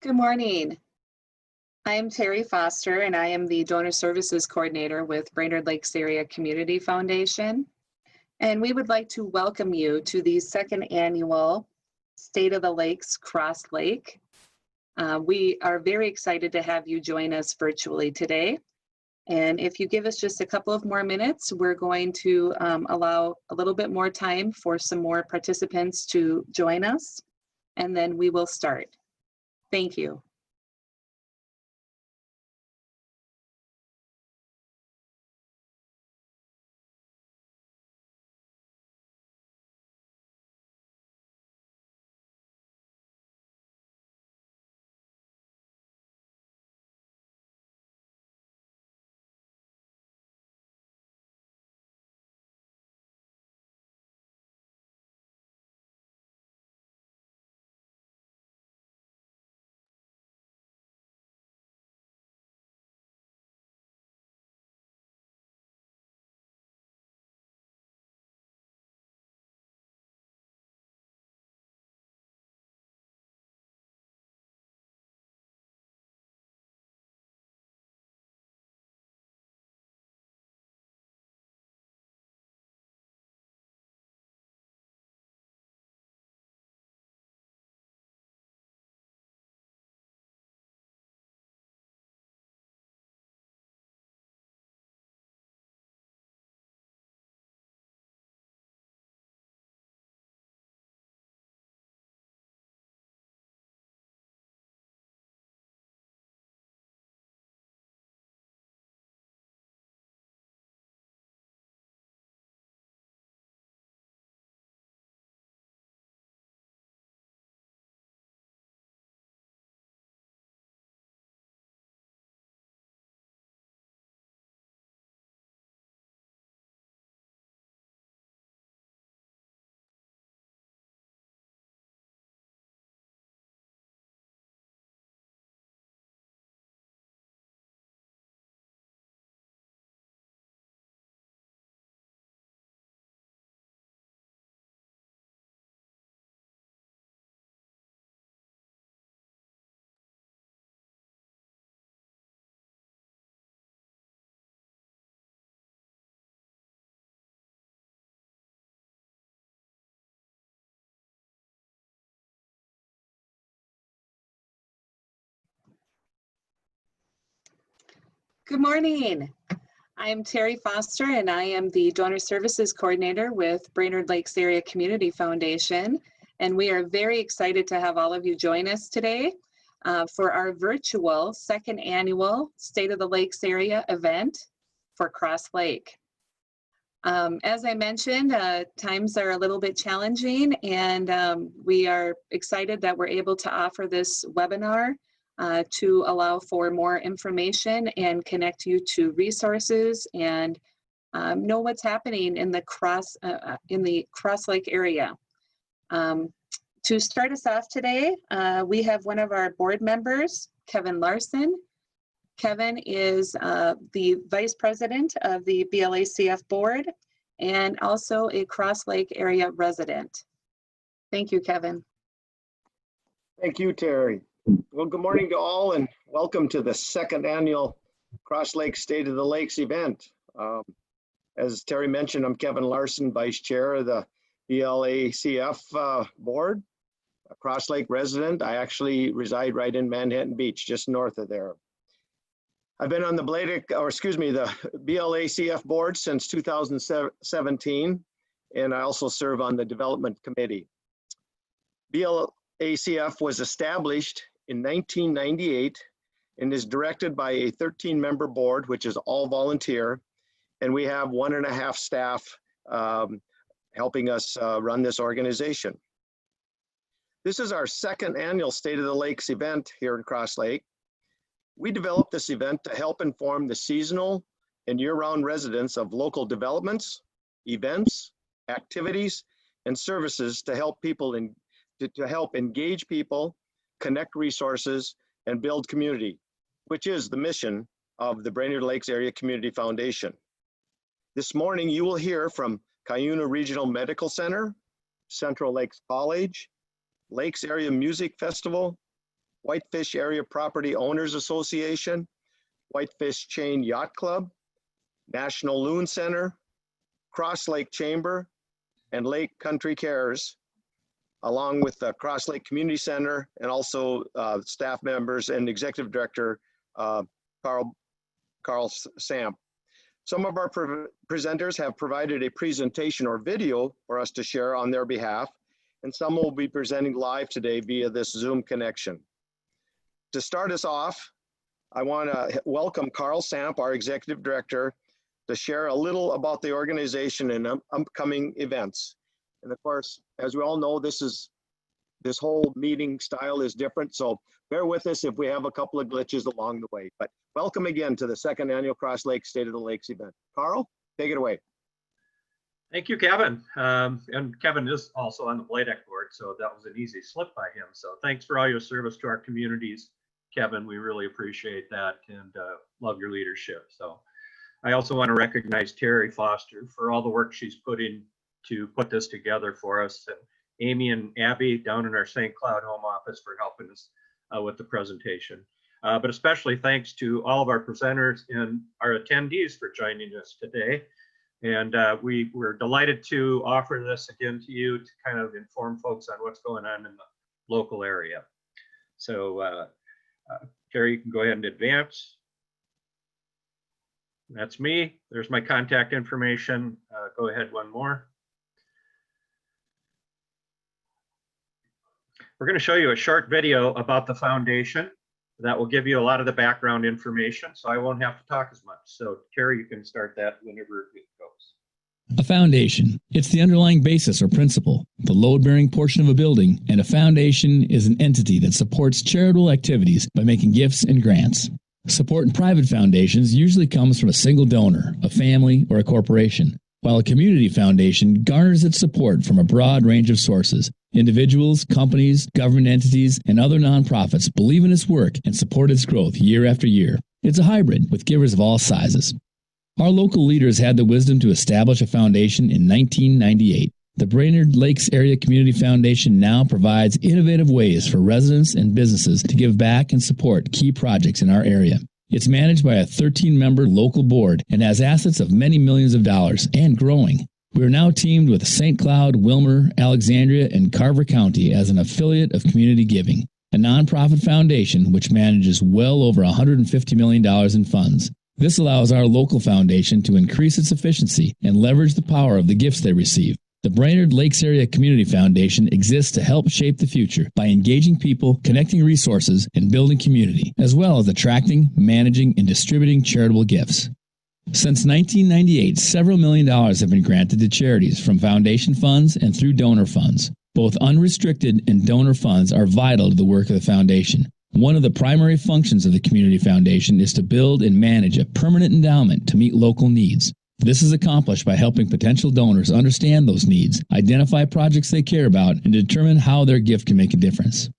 Good morning. I am Terry Foster, and I am the Donor Services Coordinator with Brainerd Lakes Area Community Foundation. And we would like to welcome you to the second annual State of the Lakes Crosslake. We are very excited to have you join us virtually today. And if you give us just a couple of more minutes, we're going to allow a little bit more time for some more participants to join us, and then we will start. Thank you. Good morning. I'm Terry Foster, and I am the Donor Services Coordinator with Brainerd Lakes Area Community Foundation. And we are very excited to have all of you join us today for our virtual second annual State of the Lakes Area event for Crosslake. As I mentioned, times are a little bit challenging, and we are excited that we're able to offer this webinar to allow for more information and connect you to resources and know what's happening in the Crosslake area. To start us off today, we have one of our board members, Kevin Larson. Kevin is the Vice President of the BLACF board and also a Crosslake area resident. Thank you, Kevin. Thank you, Terry. Well, good morning to all and welcome to the second annual Crosslake State of the Lakes event. As Terry mentioned, I'm Kevin Larson, Vice Chair of the BLACF board, a Crosslake resident. I actually reside right in Manhattan Beach, just north of there. I've been on the the BLACF board since 2017, and I also serve on the development committee. BLACF was established in 1998 and is directed by a 13-member board, which is all volunteer, and we have 1.5 staff helping us run this organization. This is our second annual State of the Lakes event here in Crosslake. We developed this event to help inform the seasonal and year-round residents of local developments, events, activities, and services to help people to help engage people, connect resources, and build community, which is the mission of the Brainerd Lakes Area Community Foundation. This morning, you will hear from Cuyuna Regional Medical Center, Central Lakes College, Lakes Area Music Festival, Whitefish Area Property Owners Association, Whitefish Chain Yacht Club, National Loon Center, Crosslake Chamber, and Lake Country Cares, along with the Crosslake Community Center, and also staff members and Executive Director Carl Samp. Some of our presenters have provided a presentation or video for us to share on their behalf, and some will be presenting live today via this Zoom connection. To start us off, I want to welcome Carl Samp, our Executive Director, to share a little about the organization and upcoming events. And of course, as we all know, this whole meeting style is different, so bear with us if we have a couple of glitches along the way. But welcome again to the second annual Crosslake State of the Lakes event. Carl, take it away. Thank you, Kevin. And Kevin is also on the Blightek board, so that was an easy slip by him. So thanks for all your service to our communities, Kevin. We really appreciate that and love your leadership. So I also want to recognize Terry Foster for all the work she's put in to put this together for us, and Amy and Abby down in our St. Cloud home office for helping us with the presentation. But especially thanks to all of our presenters and our attendees for joining us today. And we're delighted to offer this again to you to kind of inform folks on what's going on in the local area. So Terry, you can go ahead and advance. That's me. There's my contact information. Go ahead one more. We're going to show you a short video about the foundation that will give you a lot of the background information, so I won't have to talk as much. So Terry, you can start that whenever it goes. A foundation. It's the underlying basis or principle, the load-bearing portion of a building, and a foundation is an entity that supports charitable activities by making gifts and grants. Support in private foundations usually comes from a single donor, a family, or a corporation, while a community foundation garners its support from a broad range of sources. Individuals, companies, government entities, and other nonprofits believe in its work and support its growth year after year. It's a hybrid with givers of all sizes. Our local leaders had the wisdom to establish a foundation in 1998. The Brainerd Lakes Area Community Foundation now provides innovative ways for residents and businesses to give back and support key projects in our area. It's managed by a 13-member local board and has assets of many millions of dollars and growing. We are now teamed with St. Cloud, Wilmer, Alexandria, and Carver County as an affiliate of Community Giving, a nonprofit foundation which manages well over $150 million in funds. This allows our local foundation to increase its efficiency and leverage the power of the gifts they receive. The Brainerd Lakes Area Community Foundation exists to help shape the future by engaging people, connecting resources, and building community, as well as attracting, managing, and distributing charitable gifts. Since 1998, several $1 million have been granted to charities from foundation funds and through donor funds. Both unrestricted and donor funds are vital to the work of the foundation. One of the primary functions of the Community Foundation is to build and manage a permanent endowment to meet local needs. This is accomplished by helping potential donors understand those needs, identify projects they care about, and determine how their gift can make a difference.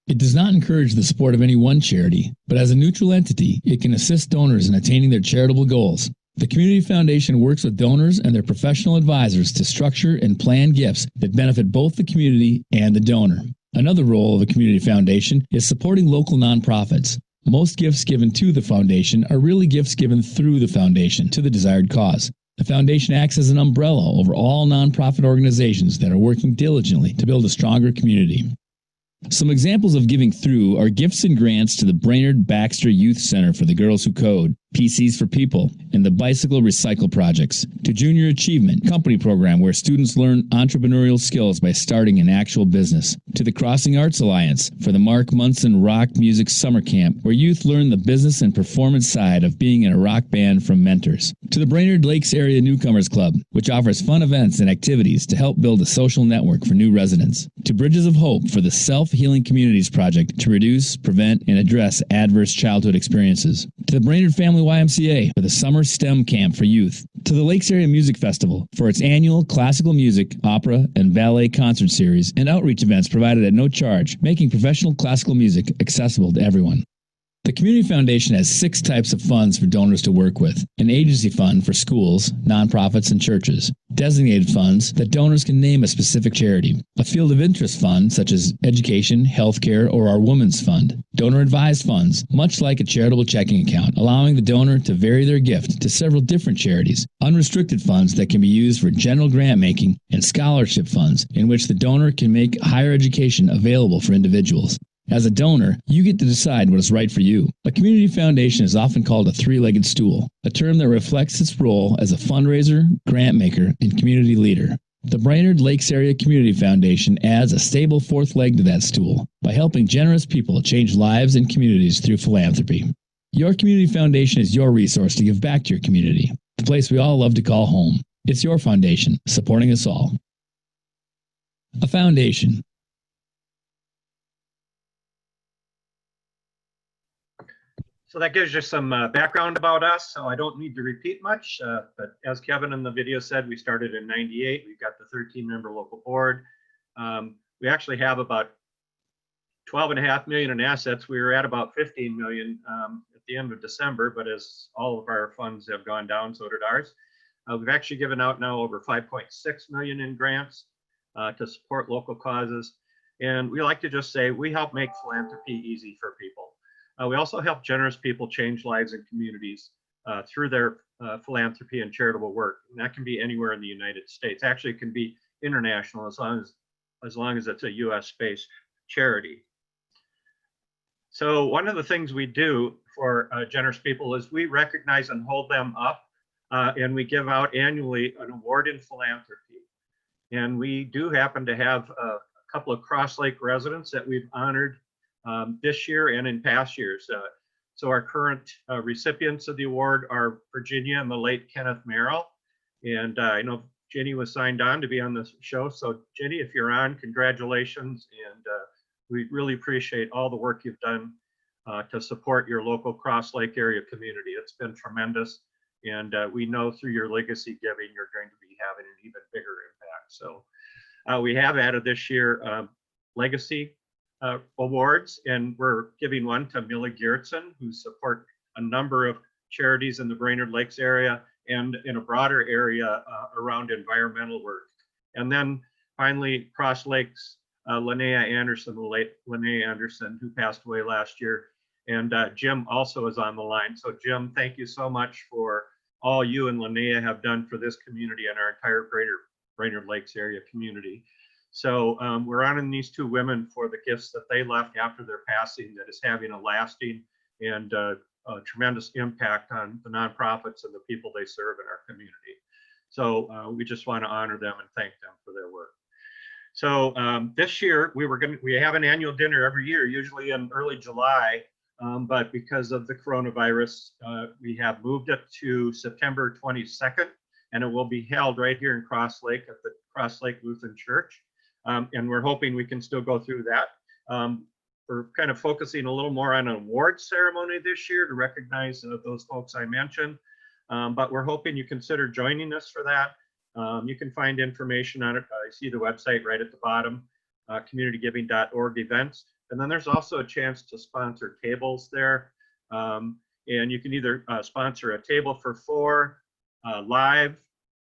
It does not encourage the support of any one charity, but as a neutral entity, it can assist donors in attaining their charitable goals. The Community Foundation works with donors and their professional advisors to structure and plan gifts that benefit both the community and the donor. Another role of a Community Foundation is supporting local nonprofits. Most gifts given to the foundation are really gifts given through the foundation to the desired cause. The foundation acts as an umbrella over all nonprofit organizations that are working diligently to build a stronger community. Some examples of giving through are gifts and grants to the Brainerd Baxter Youth Center for the Girls Who Code, PCs for People, and the Bicycle Recycle Projects, to Junior Achievement Company Program where students learn entrepreneurial skills by starting an actual business, to the Crossing Arts Alliance for the Mark Munson Rock Music Summer Camp where youth learn the business and performance side of being in a rock band from mentors, to the Brainerd Lakes Area Newcomers Club, which offers fun events and activities to help build a social network for new residents, to Bridges of Hope for the Self-Healing Communities Project to reduce, prevent, and address adverse childhood experiences, to the Brainerd Family YMCA for the Summer STEM Camp for youth, to the Lakes Area Music Festival for its annual classical music, opera, and ballet concert series and outreach events provided at no charge, making professional classical music accessible to everyone. The Community Foundation has 6 types of funds for donors to work with: an agency fund for schools, nonprofits, and churches; designated funds that donors can name a specific charity; a field of interest fund such as education, healthcare, or our Women's Fund; donor-advised funds, much like a charitable checking account, allowing the donor to vary their gift to several different charities, unrestricted funds that can be used for general grant making, and scholarship funds in which the donor can make higher education available for individuals. As a donor, you get to decide what is right for you. A community foundation is often called a three-legged stool, a term that reflects its role as a fundraiser, grant maker, and community leader. The Brainerd Lakes Area Community Foundation adds a stable fourth leg to that stool by helping generous people change lives and communities through philanthropy. Your community foundation is your resource to give back to your community, the place we all love to call home. It's your foundation, supporting us all. A foundation. So that gives you some background about us, so I don't need to repeat much, but as Kevin in the video said, we started in '98. We've got the 13-member local board. We actually have about 12.5 million in assets. We were at about 15 million at the end of December, but as all of our funds have gone down, so did ours. We've actually given out now over 5.6 million in grants to support local causes. And we like to just say, we help make philanthropy easy for people. We also help generous people change lives and communities through their philanthropy and charitable work. And that can be anywhere in the United States. Actually, it can be international as long as it's a US-based charity. So one of the things we do for generous people is we recognize and hold them up, and we give out annually an award in philanthropy. And we do happen to have a couple of Crosslake residents that we've honored this year and in past years. So our current recipients of the award are Virginia and the late Kenneth Merrill. And I know Jenny was signed on to be on the show. So Jenny, if you're on, congratulations. And we really appreciate all the work you've done to support your local Crosslake area community. It's been tremendous. And we know through your legacy giving, you're going to be having an even bigger impact. So we have added this year legacy awards, and we're giving one to Millie Geertsen, who support a number of charities in the Brainerd Lakes area and in a broader area around environmental work. And then finally, Crosslake's Linnea Anderson, the late Linnea Anderson, who passed away last year. And Jim also is on the line. So Jim, thank you so much for all you and Linnea have done for this community and our entire Brainerd Lakes area community. So we're honoring these two women for the gifts that they left after their passing that is having a lasting and a tremendous impact on the nonprofits and the people they serve in our community. So we just want to honor them and thank them for their work. So this year we have an annual dinner every year, usually in early July, but because of the coronavirus, we have moved it to September 22nd, and it will be held right here in Crosslake at the Crosslake Lutheran Church. And we're hoping we can still go through that. We're kind of focusing a little more on an award ceremony this year to recognize those folks I mentioned. But we're hoping you consider joining us for that. You can find information on it. I see the website right at the bottom, communitygiving.org events. And then there's also a chance to sponsor tables there. And you can either sponsor a table for 4 live,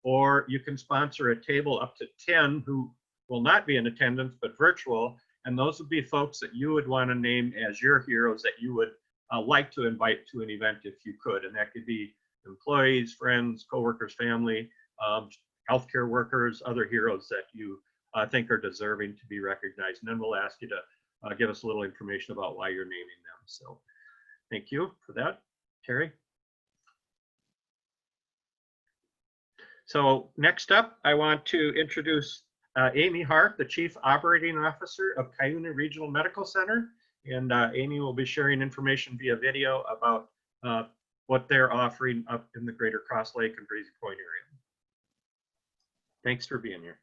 or you can sponsor a table up to 10 who will not be in attendance, but virtual. And those would be folks that you would want to name as your heroes that you would like to invite to an event if you could. And that could be employees, friends, coworkers, family, healthcare workers, other heroes that you think are deserving to be recognized. And then we'll ask you to give us a little information about why you're naming them. So thank you for that, Terry. So next up, I want to introduce Amy Hart, the Chief Operating Officer of Cuyuna Regional Medical Center. And Amy will be sharing information via video about what they're offering up in the greater Crosslake and Breezy Point area. Thanks for being here.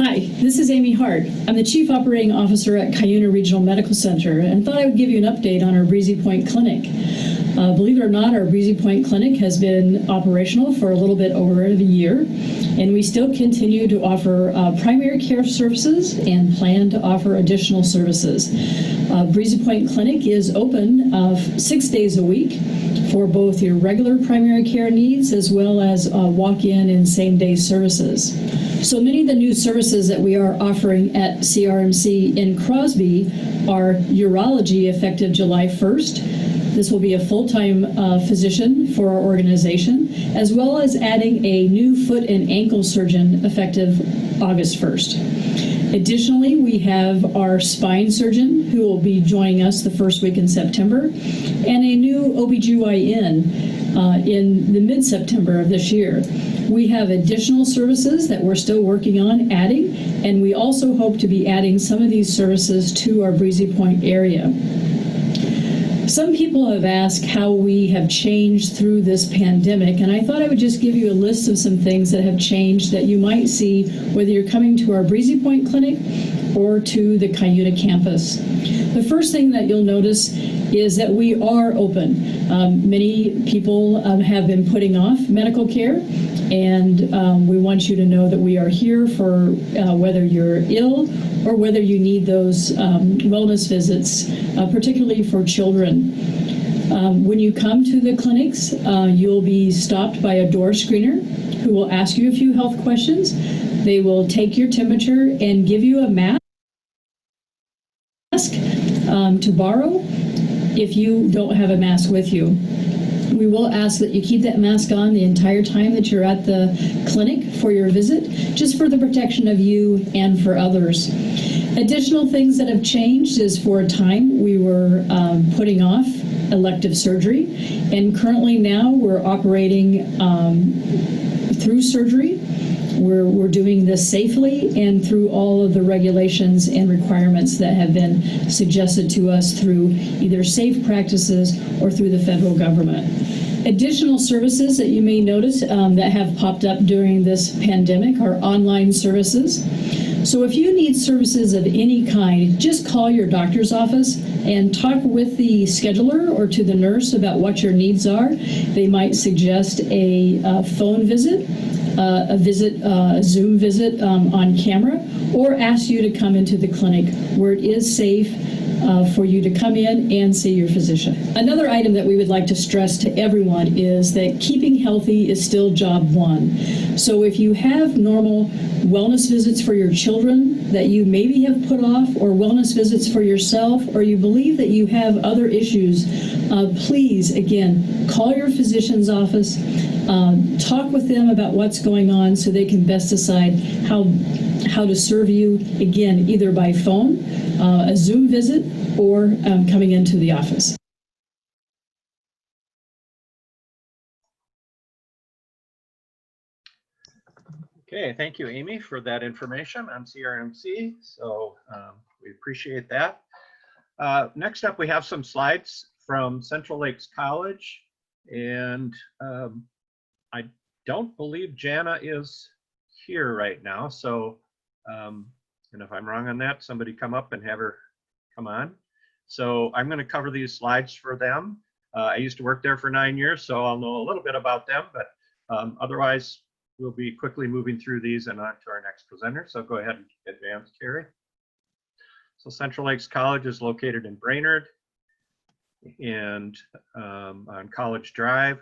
Hi, this is Amy Hart. I'm the Chief Operating Officer at Cuyuna Regional Medical Center and thought I would give you an update on our Breezy Point Clinic. Believe it or not, our Breezy Point Clinic has been operational for a little bit over a year, and we still continue to offer primary care services and plan to offer additional services. Breezy Point Clinic is open 6 days a week for both your regular primary care needs as well as walk-in and same-day services. So many of the new services that we are offering at CRMC in Crosby are urology effective July 1st. This will be a full-time physician for our organization, as well as adding a new foot and ankle surgeon effective August 1st. Additionally, we have our spine surgeon who will be joining us the first week in September, and a new OBGYN in the mid-September of this year. We have additional services that we're still working on adding, and we also hope to be adding some of these services to our Breezy Point area. Some people have asked how we have changed through this pandemic, and I thought I would just give you a list of some things that have changed that you might see whether you're coming to our Breezy Point Clinic or to the Cuyuna campus. The first thing that you'll notice is that we are open. Many people have been putting off medical care, and we want you to know that we are here for whether you're ill or whether you need those wellness visits, particularly for children. When you come to the clinics, you'll be stopped by a door screener who will ask you a few health questions. They will take your temperature and give you a mask to borrow if you don't have a mask with you. We will ask that you keep that mask on the entire time that you're at the clinic for your visit, just for the protection of you and for others. Additional things that have changed is for a time we were putting off elective surgery, and currently now we're operating through surgery. We're doing this safely and through all of the regulations and requirements that have been suggested to us through either safe practices or through the federal government. Additional services that you may notice that have popped up during this pandemic are online services. So if you need services of any kind, just call your doctor's office and talk with the scheduler or to the nurse about what your needs are. They might suggest a phone visit, a Zoom visit on camera, or ask you to come into the clinic where it is safe for you to come in and see your physician. Another item that we would like to stress to everyone is that keeping healthy is still job one. So if you have normal wellness visits for your children that you maybe have put off, or wellness visits for yourself, or you believe that you have other issues, please, again, call your physician's office, talk with them about what's going on so they can best decide how to serve you, again, either by phone, a Zoom visit, or coming into the office. Okay, thank you, Amy, for that information on CRMC. So we appreciate that. Next up, we have some slides from Central Lakes College, and I don't believe Jana is here right now. So, and if I'm wrong on that, somebody come up and have her come on. So I'm going to cover these slides for them. I used to work there for 9 years, so I'll know a little bit about them, but otherwise we'll be quickly moving through these and on to our next presenter. So go ahead and advance, Carrie. So Central Lakes College is located in Brainerd and on College Drive.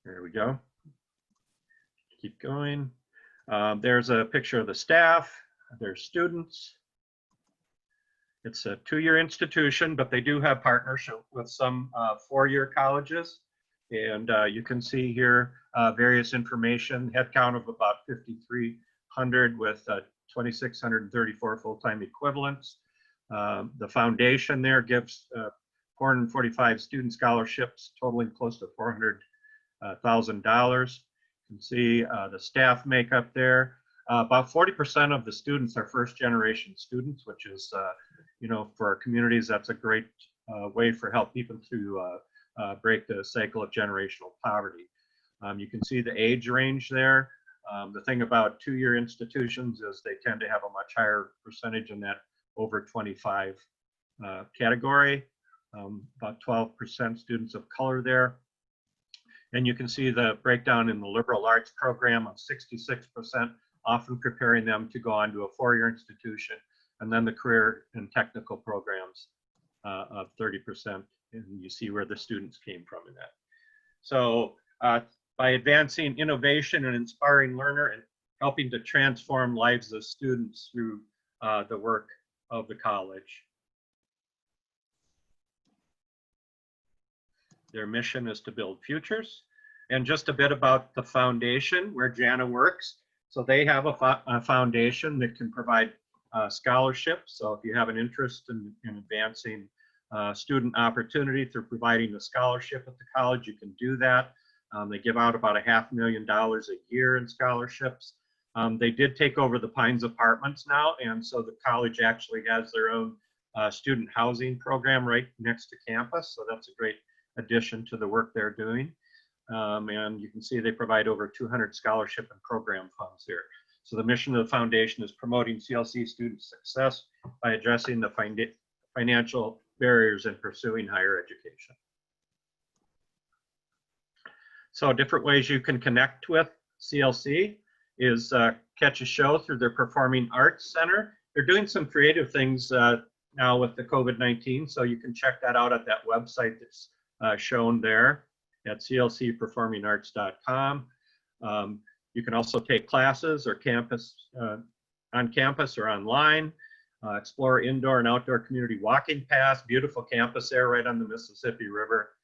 There we go. Keep going. There's a picture of the staff. There's students. It's a 2-year institution, but they do have partnership with some 4-year colleges. And you can see here various information, head count of about 5,300 with 2,634 full-time equivalents. The foundation there gives 445 student scholarships totaling close to $400,000. You can see the staff makeup there. About 40% of the students are first-generation students, which is, you know, for our communities, that's a great way for help people to break the cycle of generational poverty. You can see the age range there. The thing about 2-year institutions is they tend to have a much higher percentage in that over 25 category. about 12% students of color there. And you can see the breakdown in the liberal arts program of 66%, often preparing them to go on to a four-year institution, and then the career and technical programs of 30%. And you see where the students came from in that. So by advancing innovation and inspiring learner and helping to transform lives of students through the work of the college. Their mission is to build futures. And just a bit about the foundation where Jana works. So they have a foundation that can provide scholarships. So if you have an interest in advancing student opportunity through providing a scholarship at the college, you can do that. They give out about $500,000 a year in scholarships. They did take over the Pines Apartments now, and so the college actually has their own student housing program right next to campus. So that's a great addition to the work they're doing. And you can see they provide over 200 scholarship and program funds here. So the mission of the foundation is promoting CLC student success by addressing the financial barriers in pursuing higher education. So different ways you can connect with CLC is catch a show through their Performing Arts Center. They're doing some creative things now with the COVID-19, so you can check that out at that website that's shown there at clcperformingarts.com. You can also take classes or on campus or online, explore indoor and outdoor community walking paths, beautiful campus there right on the Mississippi River.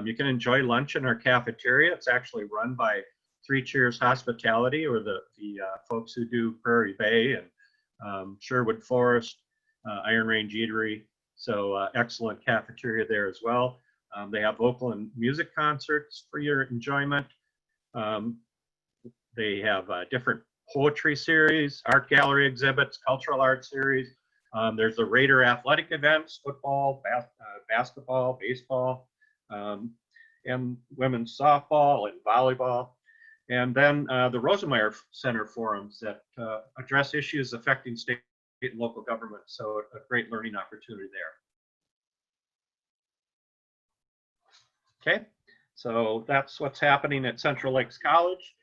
You can enjoy lunch in our cafeteria. It's actually run by Three Cheers Hospitality, or the folks who do Prairie Bay and Sherwood Forest, Iron Range Eatery. So excellent cafeteria there as well. They have vocal and music concerts for your enjoyment. They have different poetry series, art gallery exhibits, cultural arts series. There's the Raider athletic events, football, basketball, baseball, and women's softball and volleyball. And then the Rosemeyer Center forums that address issues affecting state and local government. So a great learning opportunity there. Okay, so that's what's happening at Central Lakes College.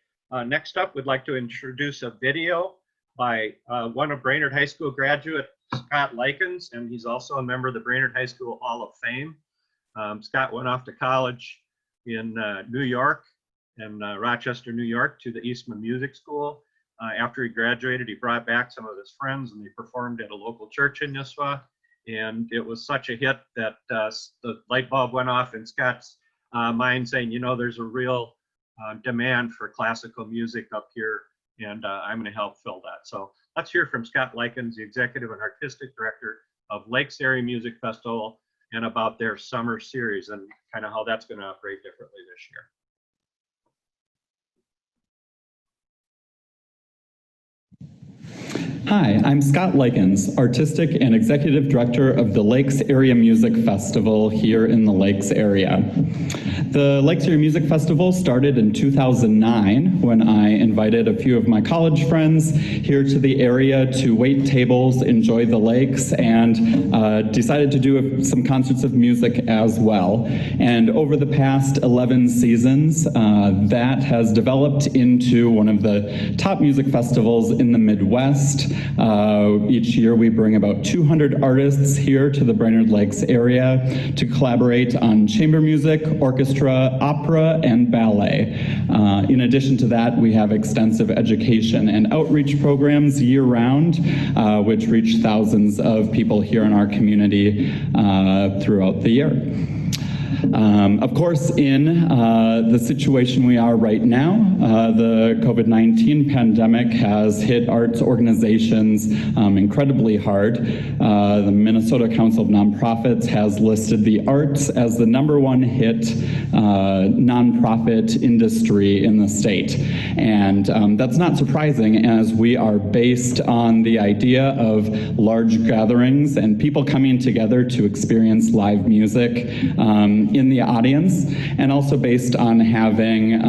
Next up, we'd like to introduce a video by one of Brainerd High School graduate, Scott Likens, and he's also a member of the Brainerd High School Hall of Fame. Scott went off to college in New York, in Rochester, New York, to the Eastman Music School. After he graduated, he brought back some of his friends and they performed at a local church in Nisswa. And it was such a hit that the light bulb went off in Scott's mind, saying, you know, there's a real demand for classical music up here, and I'm going to help fill that. So let's hear from Scott Likens, the Executive and Artistic Director of Lakes Area Music Festival, and about their summer series and kind of how that's going to operate differently this year. Hi, I'm Scott Likens, Artistic and Executive Director of the Lakes Area Music Festival here in the Lakes area. The Lakes Area Music Festival started in 2009 when I invited a few of my college friends here to the area to wait tables, enjoy the lakes, and decided to do some concerts of music as well. And over the past 11 seasons, that has developed into one of the top music festivals in the Midwest. Each year we bring about 200 artists here to the Brainerd Lakes area to collaborate on chamber music, orchestra, opera, and ballet. In addition to that, we have extensive education and outreach programs year-round, which reach thousands of people here in our community throughout the year. Of course, in the situation we are right now, the COVID-19 pandemic has hit arts organizations incredibly hard. The Minnesota Council of Nonprofits has listed the arts as the #1 hit nonprofit industry in the state. And that's not surprising, as we are based on the idea of large gatherings and people coming together to experience live music in the audience, and also based on having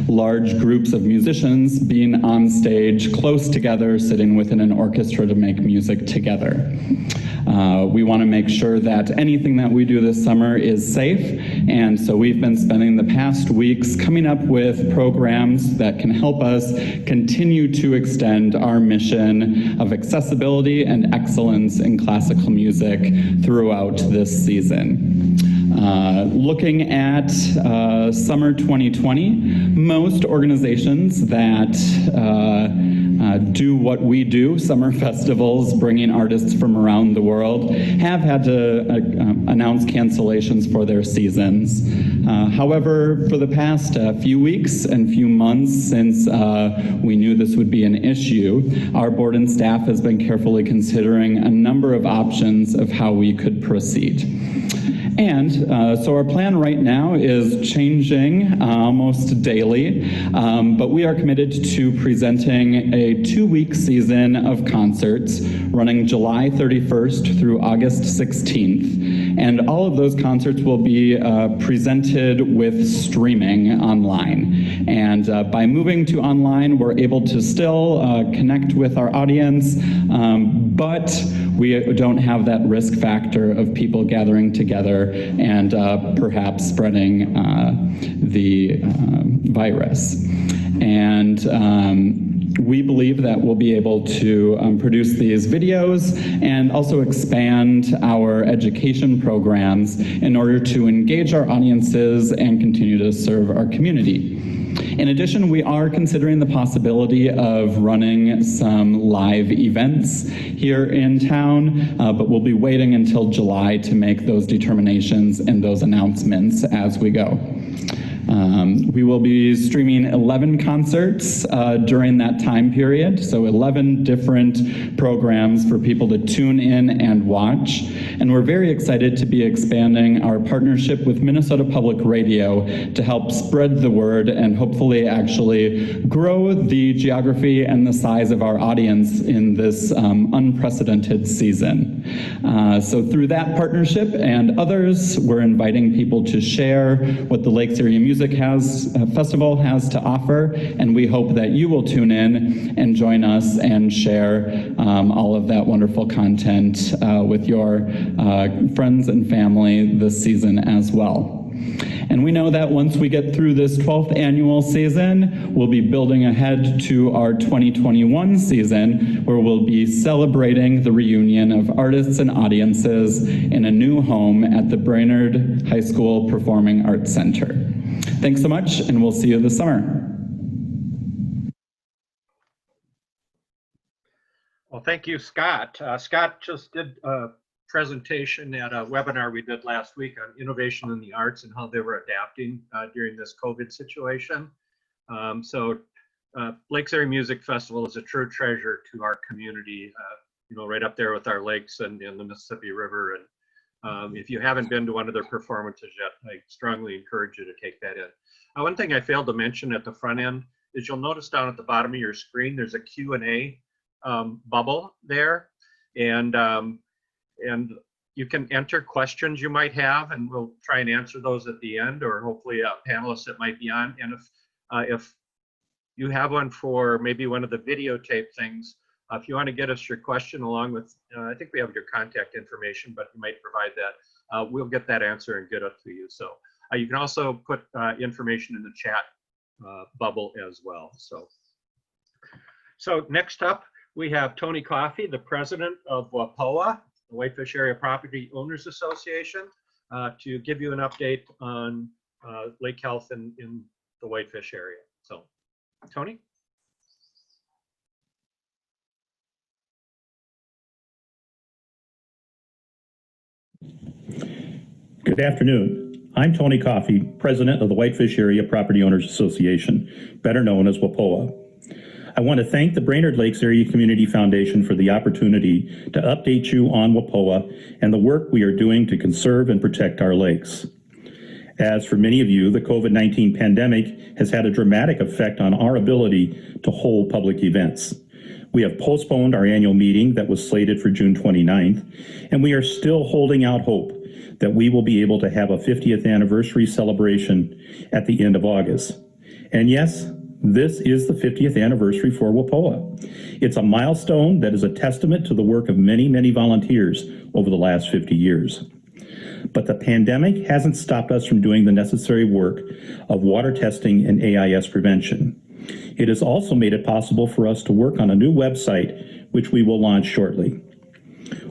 large groups of musicians being on stage close together, sitting within an orchestra to make music together. We want to make sure that anything that we do this summer is safe, and so we've been spending the past weeks coming up with programs that can help us continue to extend our mission of accessibility and excellence in classical music throughout this season. Looking at summer 2020, most organizations that do what we do, summer festivals, bringing artists from around the world, have had to announce cancellations for their seasons. However, for the past few weeks and few months since we knew this would be an issue, our board and staff has been carefully considering a number of options of how we could proceed. And so our plan right now is changing almost daily, but we are committed to presenting a 2-week season of concerts running July 31st through August 16th. And all of those concerts will be presented with streaming online. And by moving to online, we're able to still connect with our audience, but we don't have that risk factor of people gathering together and perhaps spreading the virus. And we believe that we'll be able to produce these videos and also expand our education programs in order to engage our audiences and continue to serve our community. In addition, we are considering the possibility of running some live events here in town, but we'll be waiting until July to make those determinations and those announcements as we go. We will be streaming 11 concerts during that time period, so 11 different programs for people to tune in and watch. And we're very excited to be expanding our partnership with Minnesota Public Radio to help spread the word and hopefully actually grow the geography and the size of our audience in this unprecedented season. So through that partnership and others, we're inviting people to share what the Lakes Area Music Festival has to offer, and we hope that you will tune in and join us and share all of that wonderful content with your friends and family this season as well. And we know that once we get through this 12th annual season, we'll be building ahead to our 2021 season, where we'll be celebrating the reunion of artists and audiences in a new home at the Brainerd High School Performing Arts Center. Thanks so much, and we'll see you this summer. Well, thank you, Scott. Scott just did a presentation at a webinar we did last week on innovation in the arts and how they were adapting during this COVID situation. Lakes Area Music Festival is a true treasure to our community, you know, right up there with our lakes and the Mississippi River. And if you haven't been to one of their performances yet, I strongly encourage you to take that in. One thing I failed to mention at the front end is you'll notice down at the bottom of your screen, there's a Q&A bubble there. And you can enter questions you might have, and we'll try and answer those at the end, or hopefully a panelist that might be on. And if you have one for maybe one of the videotape things, if you want to get us your question along with, I think we have your contact information, but you might provide that. We'll get that answer and get it to you. So you can also put information in the chat bubble as well. So next up, we have Tony Coffey, the president of WAPOA, the Whitefish Area Property Owners Association, to give you an update on lake health in the Whitefish area. So, Tony? Good afternoon. I'm Tony Coffey, president of the Whitefish Area Property Owners Association, better known as WAPOA. I want to thank the Brainerd Lakes Area Community Foundation for the opportunity to update you on WAPOA and the work we are doing to conserve and protect our lakes. As for many of you, the COVID-19 pandemic has had a dramatic effect on our ability to hold public events. We have postponed our annual meeting that was slated for June 29th, and we are still holding out hope that we will be able to have a 50th anniversary celebration at the end of August. And yes, this is the 50th anniversary for WAPOA. It's a milestone that is a testament to the work of many, many volunteers over the last 50 years. But the pandemic hasn't stopped us from doing the necessary work of water testing and AIS prevention. It has also made it possible for us to work on a new website, which we will launch shortly.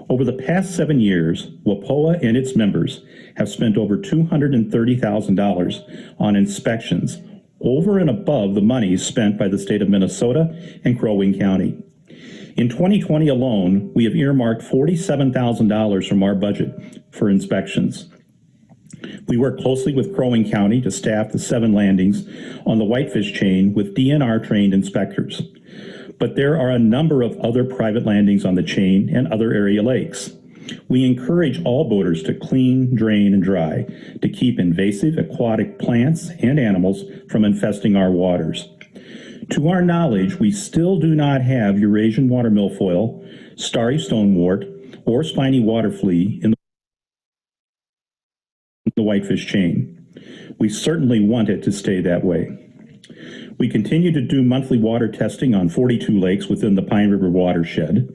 Over the past 7 years, WAPOA and its members have spent over $230,000 on inspections, over and above the money spent by the state of Minnesota and Crow Wing County. In 2020 alone, we have earmarked $47,000 from our budget for inspections. We work closely with Crow Wing County to staff the 7 landings on the Whitefish chain with DNR-trained inspectors. But there are a number of other private landings on the chain and other area lakes. We encourage all boaters to clean, drain, and dry to keep invasive aquatic plants and animals from infesting our waters. To our knowledge, we still do not have Eurasian water milfoil, starry stonewort, or spiny water flea in the Whitefish chain. We certainly want it to stay that way. We continue to do monthly water testing on 42 lakes within the Pine River watershed.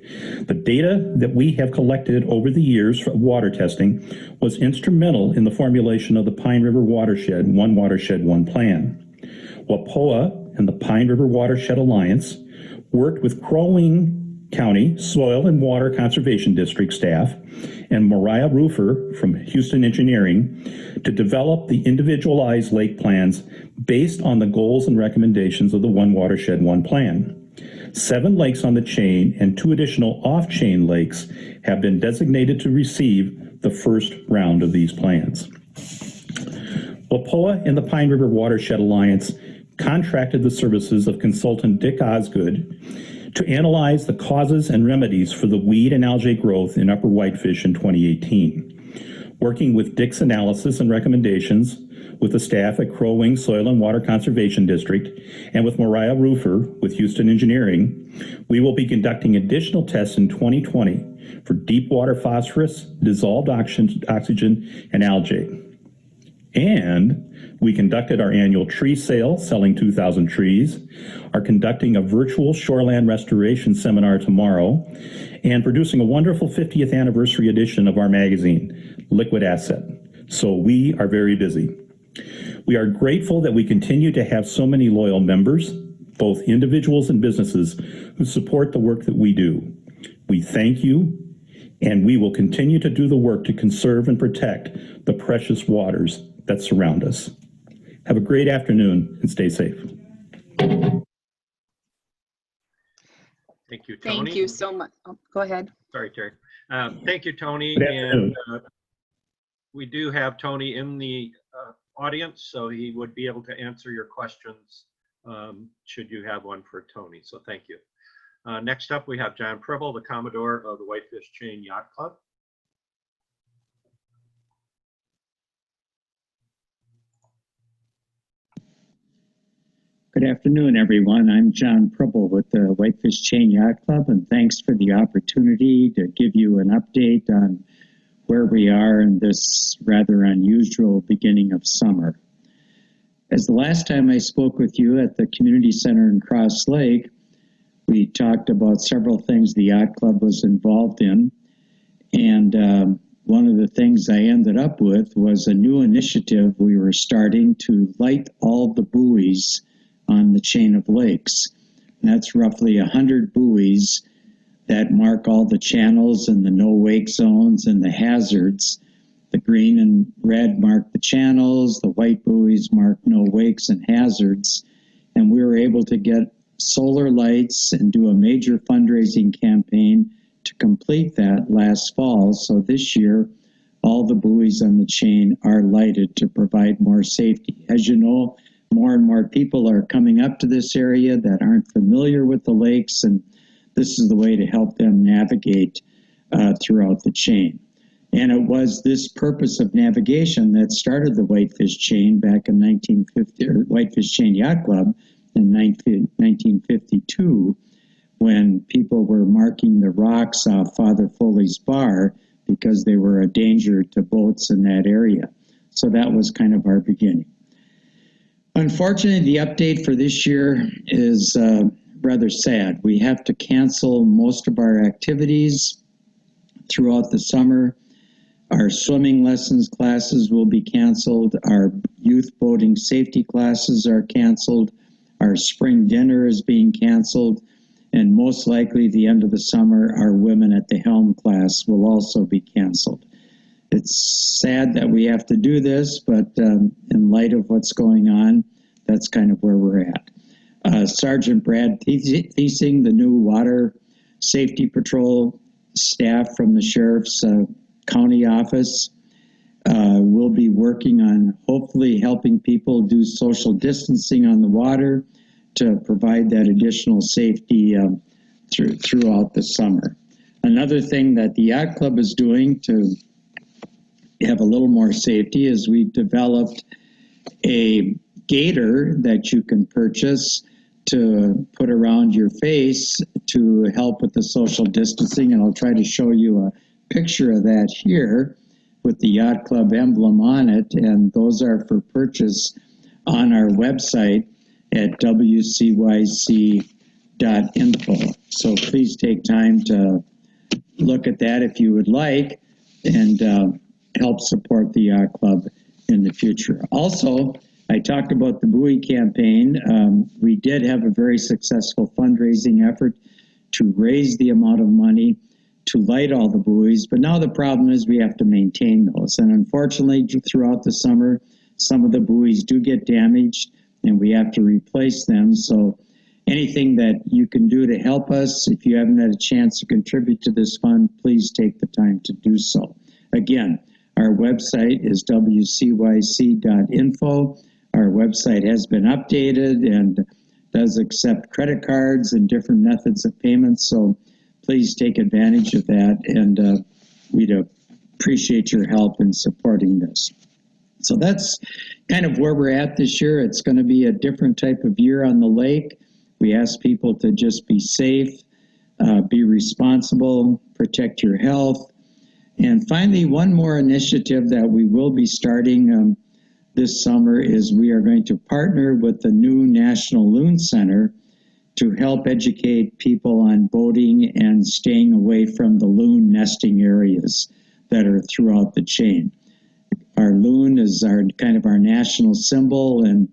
The data that we have collected over the years for water testing was instrumental in the formulation of the Pine River Watershed, One Plan. WAPOA and the Pine River Watershed Alliance worked with Crow Wing County Soil and Water Conservation District staff and Mariah Roofer from Houston Engineering to develop the individualized lake plans based on the goals and recommendations of the One Watershed, One Plan. 7 lakes on the chain and 2 additional off-chain lakes have been designated to receive the first round of these plans. WAPOA and the Pine River Watershed Alliance contracted the services of consultant Dick Osgood to analyze the causes and remedies for the weed and algae growth in Upper Whitefish in 2018. Working with Dick's analysis and recommendations, with the staff at Crow Wing Soil and Water Conservation District, and with Mariah Roofer with Houston Engineering, we will be conducting additional tests in 2020 for deep water phosphorus, dissolved oxygen, and algae. And we conducted our annual tree sale, selling 2,000 trees, are conducting a virtual shoreland restoration seminar tomorrow, and producing a wonderful 50th anniversary edition of our magazine, Liquid Asset. So we are very busy. We are grateful that we continue to have so many loyal members, both individuals and businesses, who support the work that we do. We thank you, and we will continue to do the work to conserve and protect the precious waters that surround us. Have a great afternoon and stay safe. Thank you, Tony. Thank you so much. Oh, go ahead. Sorry, Terry. Thank you, Tony. Good afternoon. And we do have Tony in the audience, so he would be able to answer your questions should you have one for Tony. So thank you. Next up, we have John Pribble, the Commodore of the Whitefish Chain Yacht Club. Good afternoon, everyone. I'm John Pribble with the Whitefish Chain Yacht Club, and thanks for the opportunity to give you an update on where we are in this rather unusual beginning of summer. As the last time I spoke with you at the community center in Crosslake, we talked about several things the yacht club was involved in, and one of the things I ended up with was a new initiative we were starting to light all the buoys on the chain of lakes. And that's roughly 100 buoys that mark all the channels and the no-wake zones and the hazards. The green and red mark the channels, the white buoys mark no wakes and hazards. And we were able to get solar lights and do a major fundraising campaign to complete that last fall. So this year, all the buoys on the chain are lighted to provide more safety. As you know, more and more people are coming up to this area that aren't familiar with the lakes, and this is the way to help them navigate throughout the chain. And it was this purpose of navigation that started the Whitefish Chain back in 1950, or Whitefish Chain Yacht Club in 1952, when people were marking the rocks off Father Foley's Bar because they were a danger to boats in that area. So that was kind of our beginning. Unfortunately, the update for this year is rather sad. We have to cancel most of our activities throughout the summer. Our swimming lessons classes will be canceled. Our youth boating safety classes are canceled. Our spring dinner is being canceled. And most likely, the end of the summer, our Women at the Helm class will also be canceled. It's sad that we have to do this, but in light of what's going on, that's kind of where we're at. Sergeant Brad Thiesing, the new water safety patrol staff from the sheriff's county office, will be working on hopefully helping people do social distancing on the water to provide that additional safety throughout the summer. Another thing that the Yacht Club is doing to have a little more safety is we've developed a gaiter that you can purchase to put around your face to help with the social distancing. And I'll try to show you a picture of that here with the Yacht Club emblem on it. And those are for purchase on our website at wcyc.info. So please take time to look at that if you would like, and help support the Yacht Club in the future. Also, I talked about the buoy campaign. We did have a very successful fundraising effort to raise the amount of money to light all the buoys, but now the problem is we have to maintain those. And unfortunately, throughout the summer, some of the buoys do get damaged and we have to replace them. So anything that you can do to help us, if you haven't had a chance to contribute to this fund, please take the time to do so. Again, our website is wcyc.info. Our website has been updated and does accept credit cards and different methods of payment. So please take advantage of that, and we'd appreciate your help in supporting this. So that's kind of where we're at this year. It's going to be a different type of year on the lake. We ask people to just be safe, be responsible, protect your health. And finally, one more initiative that we will be starting this summer is we are going to partner with the new National Loon Center to help educate people on boating and staying away from the loon nesting areas that are throughout the chain. Our loon is our kind of our national symbol, and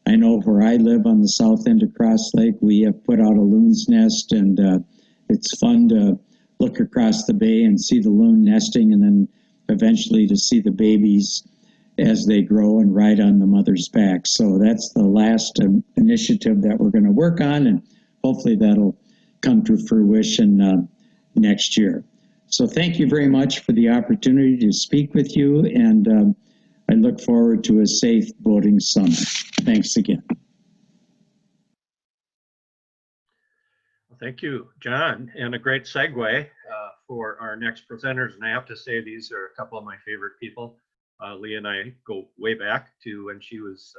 I know where I live on the south end of Crosslake, we have put out a loon's nest, and it's fun to look across the bay and see the loon nesting, and then eventually to see the babies as they grow and ride on the mother's back. So that's the last initiative that we're going to work on, and hopefully that'll come to fruition next year. So thank you very much for the opportunity to speak with you, and I look forward to a safe boating summer. Thanks again. Well, thank you, John, and a great segue for our next presenters. And I have to say, these are a couple of my favorite people. Leah and I go way back to when she was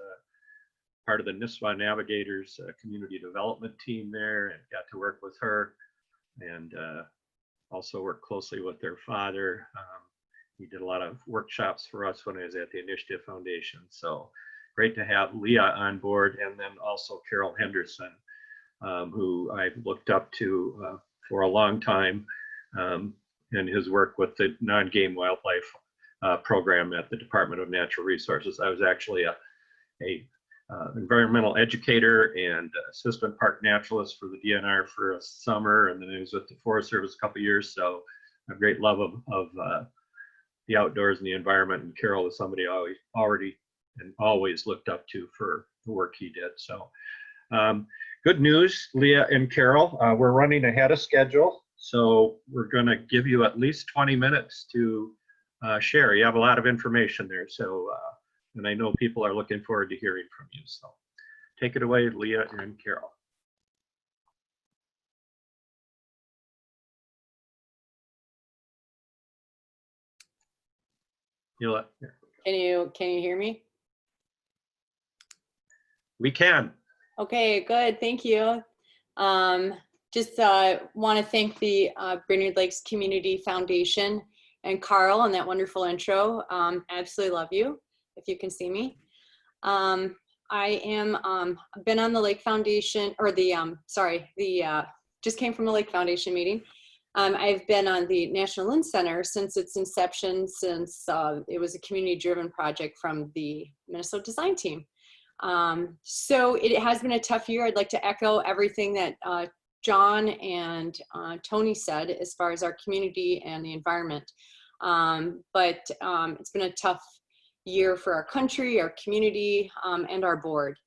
part of the NISWA Navigators community development team there, and got to work with her, and also worked closely with their father. He did a lot of workshops for us when I was at the Initiative Foundation. So great to have Leah on board, and then also Carol Henderson, who I've looked up to for a long time, and his work with the non-game wildlife program at the Department of Natural Resources. I was actually a environmental educator and assistant park naturalist for the DNR for a summer, and then I was with the Forest Service a couple of years. So a great love of the outdoors and the environment, and Carol is somebody I always looked up to for the work he did. So good news, Leah and Carol, we're running ahead of schedule, so we're going to give you at least 20 minutes to share. You have a lot of information there, so and I know people are looking forward to hearing from you. So take it away, Leah and Carol. Can you hear me? We can. Okay, good. Thank you. Just want to thank the Brainerd Lakes Community Foundation and Carl on that wonderful intro. Absolutely love you, if you can see me. I am, been on the Lake Foundation, or just came from the Lake Foundation meeting. I've been on the National Loon Center since its inception, since it was a community-driven project from the Minnesota design team. So it has been a tough year. I'd like to echo everything that John and Tony said as far as our community and the environment. But it's been a tough year for our country, our community, and our board.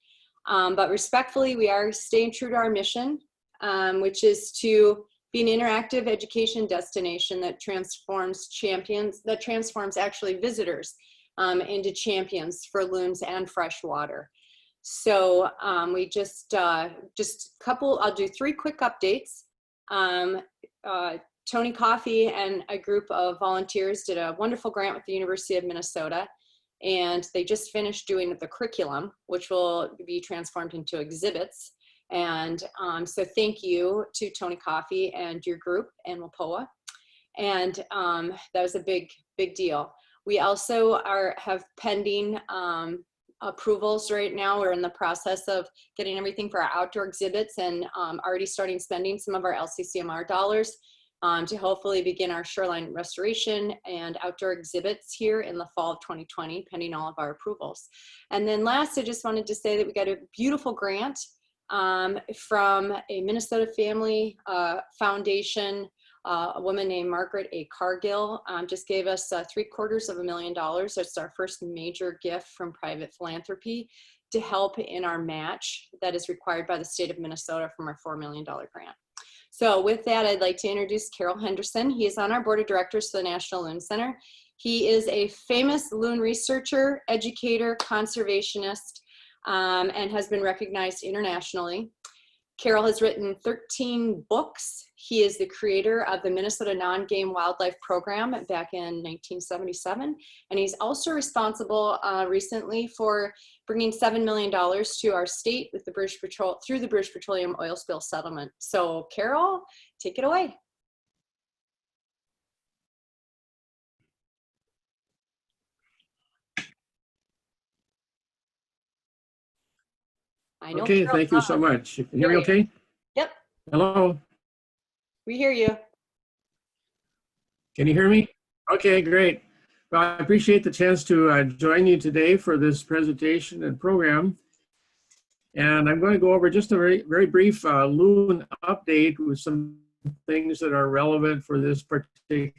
But respectfully, we are staying true to our mission, which is to be an interactive education destination that transforms actually visitors into champions for loons and freshwater. So we I'll do 3 quick updates. Tony Coffey and a group of volunteers did a wonderful grant with the University of Minnesota, and they just finished doing the curriculum, which will be transformed into exhibits. And so thank you to Tony Coffey and your group and WAPOA. And that was a big deal. We also have pending approvals right now. We're in the process of getting everything for our outdoor exhibits and already starting spending some of our LCCMR dollars to hopefully begin our shoreline restoration and outdoor exhibits here in the fall of 2020, pending all of our approvals. And then last, I just wanted to say that we got a beautiful grant from a Minnesota family foundation. A woman named Margaret A. Cargill just gave us $750,000. That's our first major gift from private philanthropy to help in our match that is required by the state of Minnesota from our $4 million grant. So with that, I'd like to introduce Carol Henderson. He is on our board of directors for the National Loon Center. He is a famous loon researcher, educator, conservationist, and has been recognized internationally. Carol has written 13 books. He is the creator of the Minnesota Non-Game Wildlife Program back in 1977. And he's also responsible recently for bringing $7 million to our state with the British through the British Petroleum Oil Spill Settlement. So Carol, take it away. I know. Okay, thank you so much. You can hear me okay? Yep. Hello? We hear you. Can you hear me? Okay, great. Well, I appreciate the chance to join you today for this presentation and program. And I'm going to go over just a very brief loon update with some things that are relevant for this particular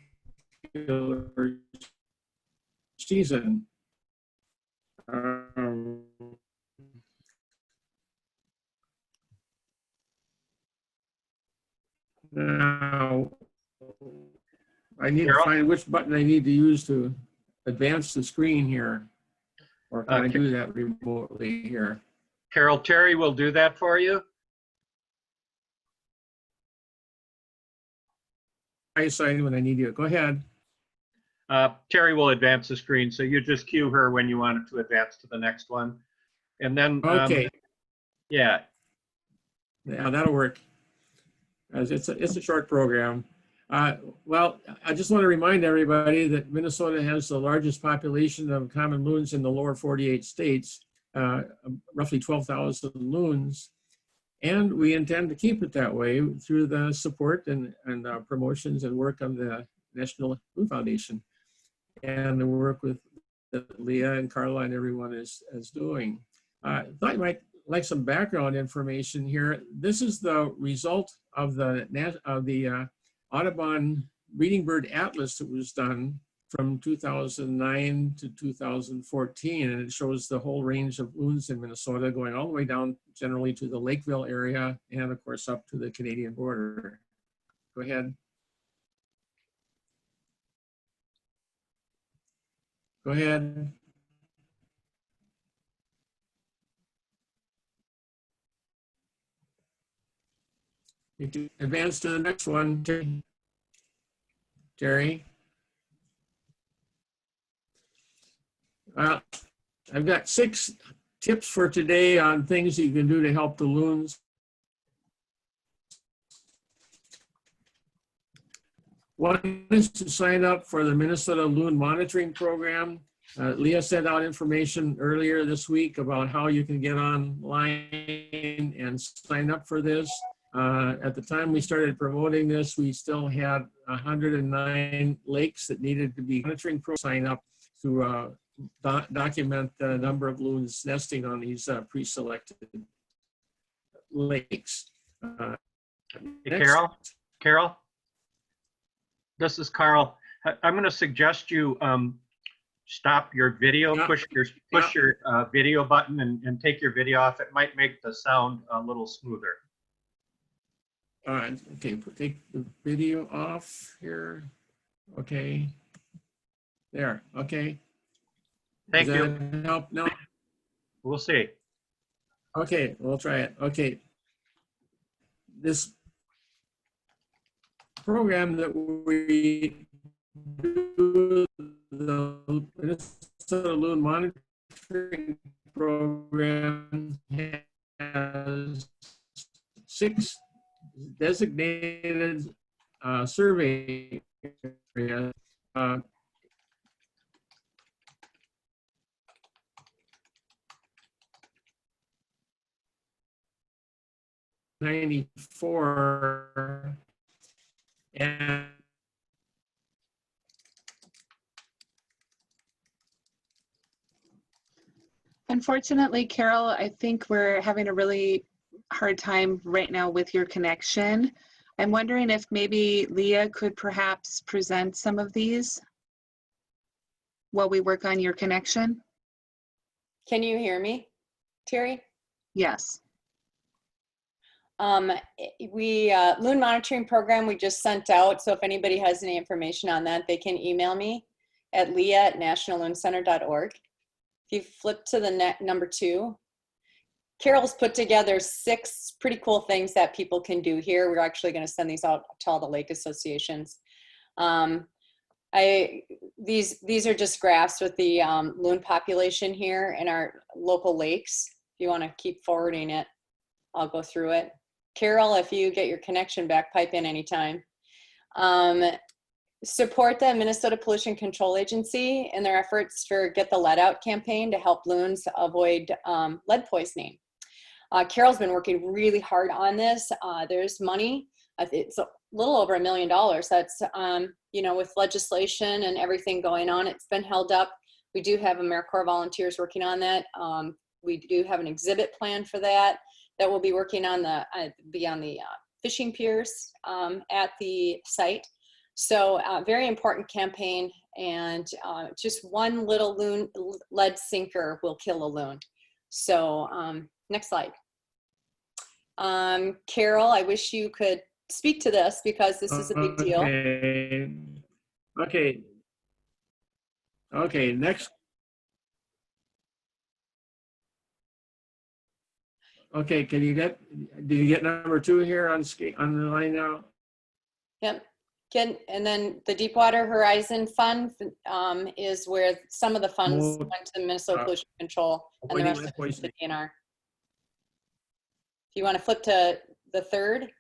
season. Now, I need to find which button I need to use to advance the screen here. Or can I do that remotely here? Carol, Terry will do that for you. I sign when I need you. Go ahead. Terry will advance the screen, so you just cue her when you want it to advance to the next one. And then, okay. Yeah, that'll work. As it's a short program. Well, I just want to remind everybody that Minnesota has the largest population of common loons in the lower 48 states, roughly 12,000 loons. And we intend to keep it that way through the support and promotions and work on the National Loon Foundation and the work with Leah and Carla and everyone is doing. I thought you might like some background information here. This is the result of the Audubon Breeding Bird Atlas that was done from 2009 to 2014, and it shows the whole range of loons in Minnesota going all the way down generally to the Lakeville area and of course up to the Canadian border. Go ahead. Go ahead. You can advance to the next one, Terry. I've got 6 tips for today on things that you can do to help the loons. One is to sign up for the Minnesota Loon Monitoring Program. Leah sent out information earlier this week about how you can get online and sign up for this. At the time we started promoting this, we still had 109 lakes that needed to be monitoring sign up to document the number of loons nesting on these pre-selected lakes. Hey, Carol, this is Carl. I'm going to suggest you stop your video, Yeah. push your video button and take your video off. It might make the sound a little smoother. All right, okay, take the video off here. Okay, there, okay. Thank Does you. that help now? We'll see. Okay, we'll try it. Okay. This program that we do, the Minnesota Loon Monitoring Program, has 6 designated survey areas. 94 and Unfortunately, Carol, I think we're having a really hard time right now with your connection. I'm wondering if maybe Leah could perhaps present some of these while we work on your connection. Can you hear me, Terry? Yes. Loon monitoring program we just sent out. So if anybody has any information on that, they can email me at leah@nationalloonscenter.org. If you flip to the number 2, Carol's put together 6 pretty cool things that people can do here. We're actually going to send these out to all the lake associations. These are just graphs with the loon population here in our local lakes. If you want to keep forwarding it, I'll go through it. Carol, if you get your connection back, pipe in anytime. Support the Minnesota Pollution Control Agency in their efforts for Get the Lead Out campaign to help loons avoid lead poisoning. Carol's been working really hard on this. There's money. It's a little over $1 million. That's, you know, with legislation and everything going on, it's been held up. We do have AmeriCorps volunteers working on that. We do have an exhibit plan for that we'll be working on the fishing piers at the site. So very important campaign, and just one little loon lead sinker will kill a loon. So next slide. Carol, I wish you could speak to this because this is a big deal. Okay, next. Okay, did you get number 2 here on the line now? Yep. And then the Deepwater Horizon Fund is where some of the funds went to Minnesota Pollution Control and the rest of it to the DNR. If you want to flip to the 3rd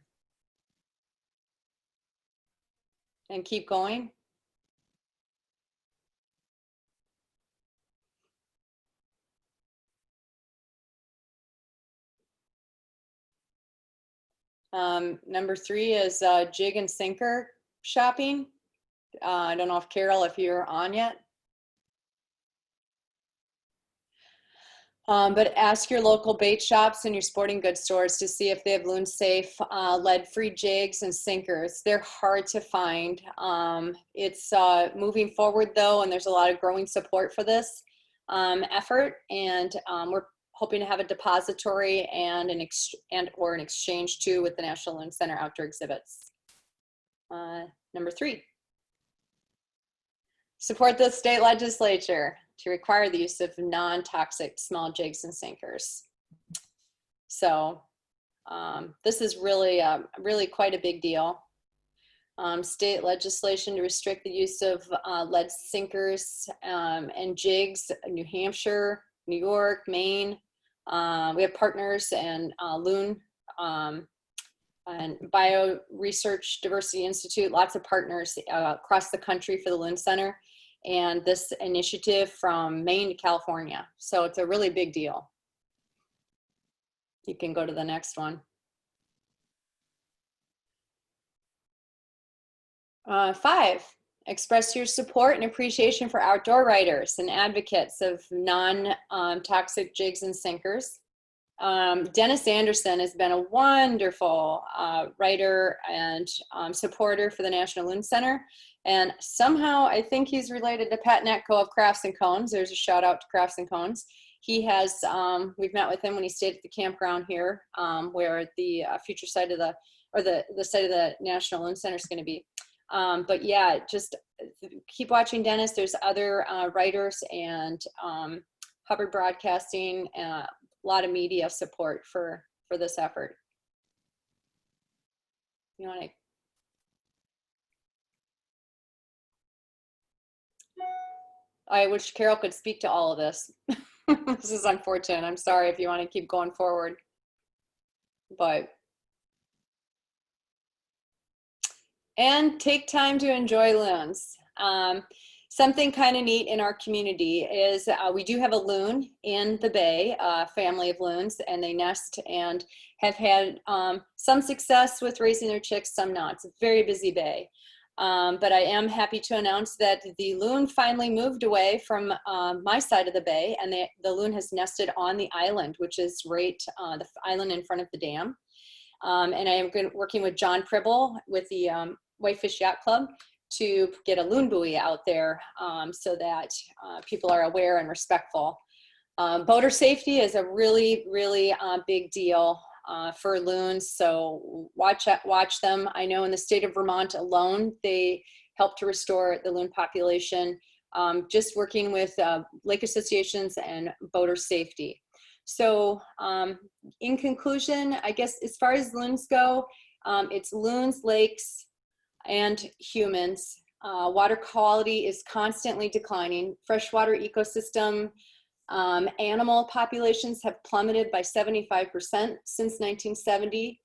and keep going. Number 3 is jig and sinker shopping. I don't know if Carol, if you're on yet. But ask your local bait shops and your sporting goods stores to see if they have loon safe lead-free jigs and sinkers. They're hard to find. It's moving forward though, and there's a lot of growing support for this effort. And we're hoping to have a depository and an exchange too with the National Loon Center outdoor exhibits. Number 3, support the state legislature to require the use of non-toxic small jigs and sinkers. So this is really, really quite a big deal. State legislation to restrict the use of lead sinkers and jigs, New Hampshire, New York, Maine. We have partners and Loon and Bio Research Diversity Institute, lots of partners across the country for the Loon Center, and this initiative from Maine to California. So it's a really big deal. You can go to the next one. 5, express your support and appreciation for outdoor writers and advocates of non-toxic jigs and sinkers. Dennis Anderson has been a wonderful writer and supporter for the National Loon Center. And somehow I think he's related to Pat Netco of Crafts and Cones. There's a shout out to Crafts and Cones. He has, we've met with him when he stayed at the campground here, where the future site of the, or the site of the National Loon Center is going to be. But yeah, just keep watching Dennis. There's other writers and Hubbard Broadcasting, a lot of media support for this effort. You want to? I wish Carol could speak to all of this. This is unfortunate. I'm sorry if you want to keep going forward, but. And take time to enjoy loons. Something kind of neat in our community is we do have a loon in the bay, a family of loons, and they nest and have had some success with raising their chicks, some not. It's a very busy bay. But I am happy to announce that the loon finally moved away from my side of the bay, and the loon has nested on the island, which is right the island in front of the dam. And I am working with John Pribble with the Whitefish Yacht Club to get a loon buoy out there so that people are aware and respectful. Boater safety is a really, really big deal for loons, so watch them. I know in the state of Vermont alone, they help to restore the loon population, just working with lake associations and boater safety. So in conclusion, I guess as far as loons go, it's loons, lakes, and humans. Water quality is constantly declining. Freshwater ecosystem animal populations have plummeted by 75% since 1970.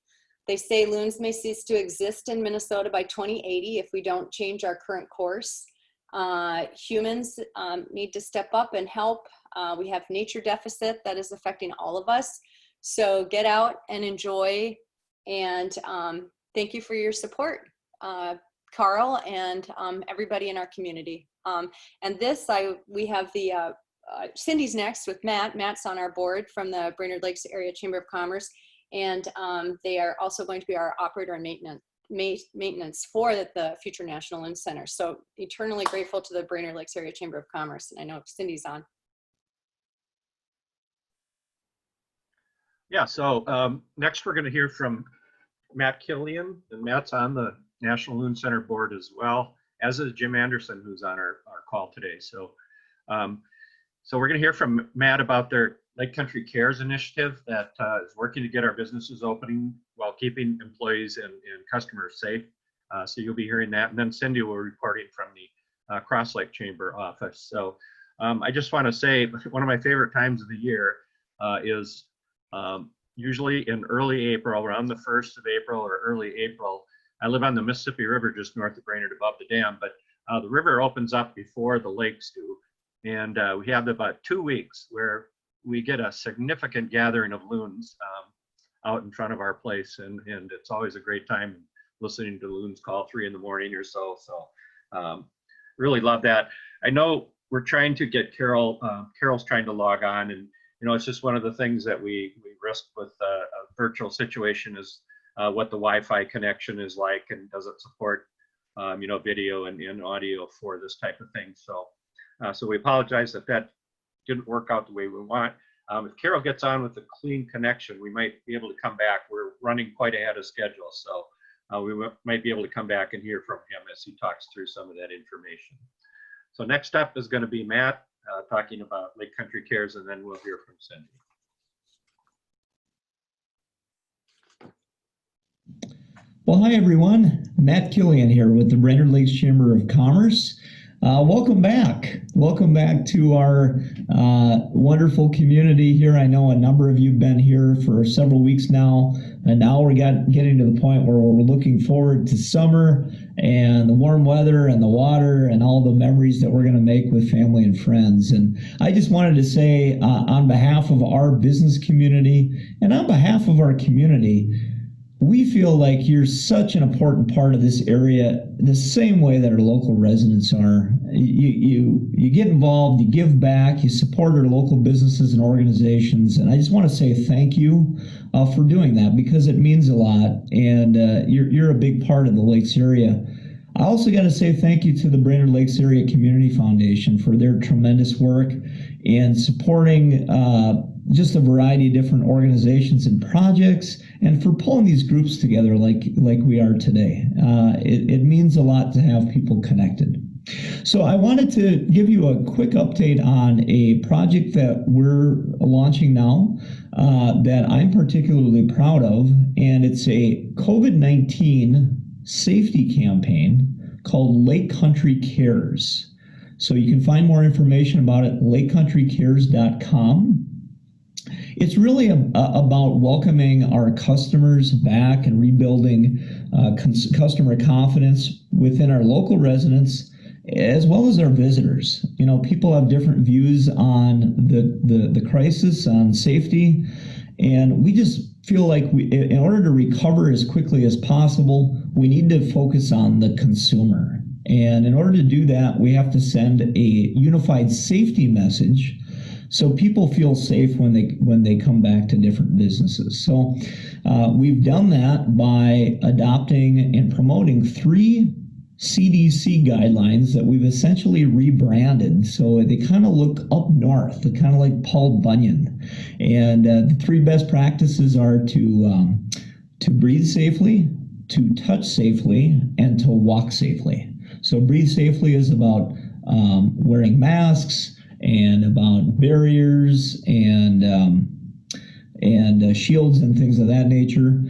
They say loons may cease to exist in Minnesota by 2080 if we don't change our current course. Humans need to step up and help. We have nature deficit that is affecting all of us. So get out and enjoy, and thank you for your support, Carl, and everybody in our community. And this, we have the, Cindy's next with Matt. Matt's on our board from the Brainerd Lakes Area Chamber of Commerce, and they are also going to be our operator and maintenance for the future National Loon Center. So eternally grateful to the Brainerd Lakes Area Chamber of Commerce. And I know Cindy's on. Yeah, so next we're going to hear from Matt Killian, and Matt's on the National Loon Center board as well, as is Jim Anderson, who's on our call today. So, so we're going to hear from Matt about their Lake Country Cares initiative that is working to get our businesses opening while keeping employees and customers safe. So you'll be hearing that, and then Cindy will be reporting from the Crosslake Chamber office. So I just want to say one of my favorite times of the year is usually in early April, around the 1st of April or early April. I live on the Mississippi River just north of Brainerd above the dam, but the river opens up before the lakes do. And we have about 2 weeks where we get a significant gathering of loons out in front of our place. And it's always a great time listening to loons call 3 in the morning or so. So really love that. I know we're trying to get Carol, Carol's trying to log on, and you know, it's just one of the things that we risk with a virtual situation is what the Wi-Fi connection is like, and does it support, you know, video and audio for this type of thing. So, so we apologize that that didn't work out the way we want. If Carol gets on with a clean connection, we might be able to come back. We're running quite ahead of schedule, so we might be able to come back and hear from him as he talks through some of that information. So next up is going to be Matt talking about Lake Country Cares, and then we'll hear from Cindy. Well, hi everyone. Matt Killian here with the Brainerd Lakes Chamber of Commerce. Welcome back. Welcome back to our wonderful community here. I know a number of you have been here for several weeks now, and now we're getting to the point where we're looking forward to summer and the warm weather and the water and all the memories that we're going to make with family and friends. And I just wanted to say on behalf of our business community and on behalf of our community, we feel like you're such an important part of this area, the same way that our local residents are. You get involved, you give back, you support our local businesses and organizations, and I just want to say thank you for doing that, because it means a lot, and you're a big part of the Lakes area. I also got to say thank you to the Brainerd Lakes Area Community Foundation for their tremendous work in supporting just a variety of different organizations and projects, and for pulling these groups together like we are today. It means a lot to have people connected. So I wanted to give you a quick update on a project that we're launching now that I'm particularly proud of, and it's a COVID-19 safety campaign called Lake Country Cares. So you can find more information about it at lakecountrycares.com. It's really about welcoming our customers back and rebuilding customer confidence within our local residents as well as our visitors. You know, people have different views on the crisis, on safety, and we just feel like in order to recover as quickly as possible, we need to focus on the consumer. And in order to do that, we have to send a unified safety message so people feel safe when they come back to different businesses. So we've done that by adopting and promoting 3 CDC guidelines that we've essentially rebranded. So they kind of look up north, they're kind of like Paul Bunyan. And the 3 best practices are to breathe safely, to touch safely, and to walk safely. So breathe safely is about wearing masks, and about barriers and shields and things of that nature.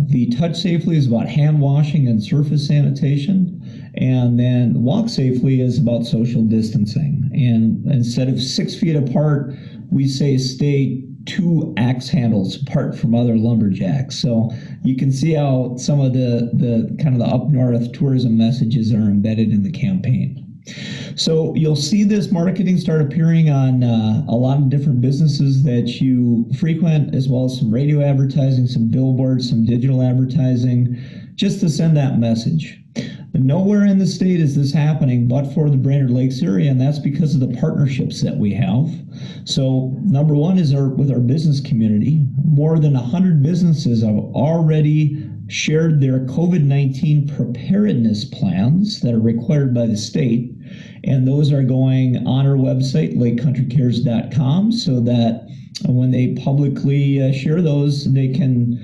The touch safely is about hand washing and surface sanitation. And then walk safely is about social distancing. And instead of 6 feet apart, we say stay 2 axe handles apart from other lumberjacks. So you can see how some of the kind of the up north tourism messages are embedded in the campaign. So you'll see this marketing start appearing on a lot of different businesses that you frequent, as well as some radio advertising, some billboards, some digital advertising, just to send that message. Nowhere in the state is this happening but for the Brainerd Lakes area, and that's because of the partnerships that we have. So number one is with our business community. More than 100 businesses have already shared their COVID-19 preparedness plans that are required by the state, and those are going on our website, lakecountrycares.com, so that when they publicly share those, they can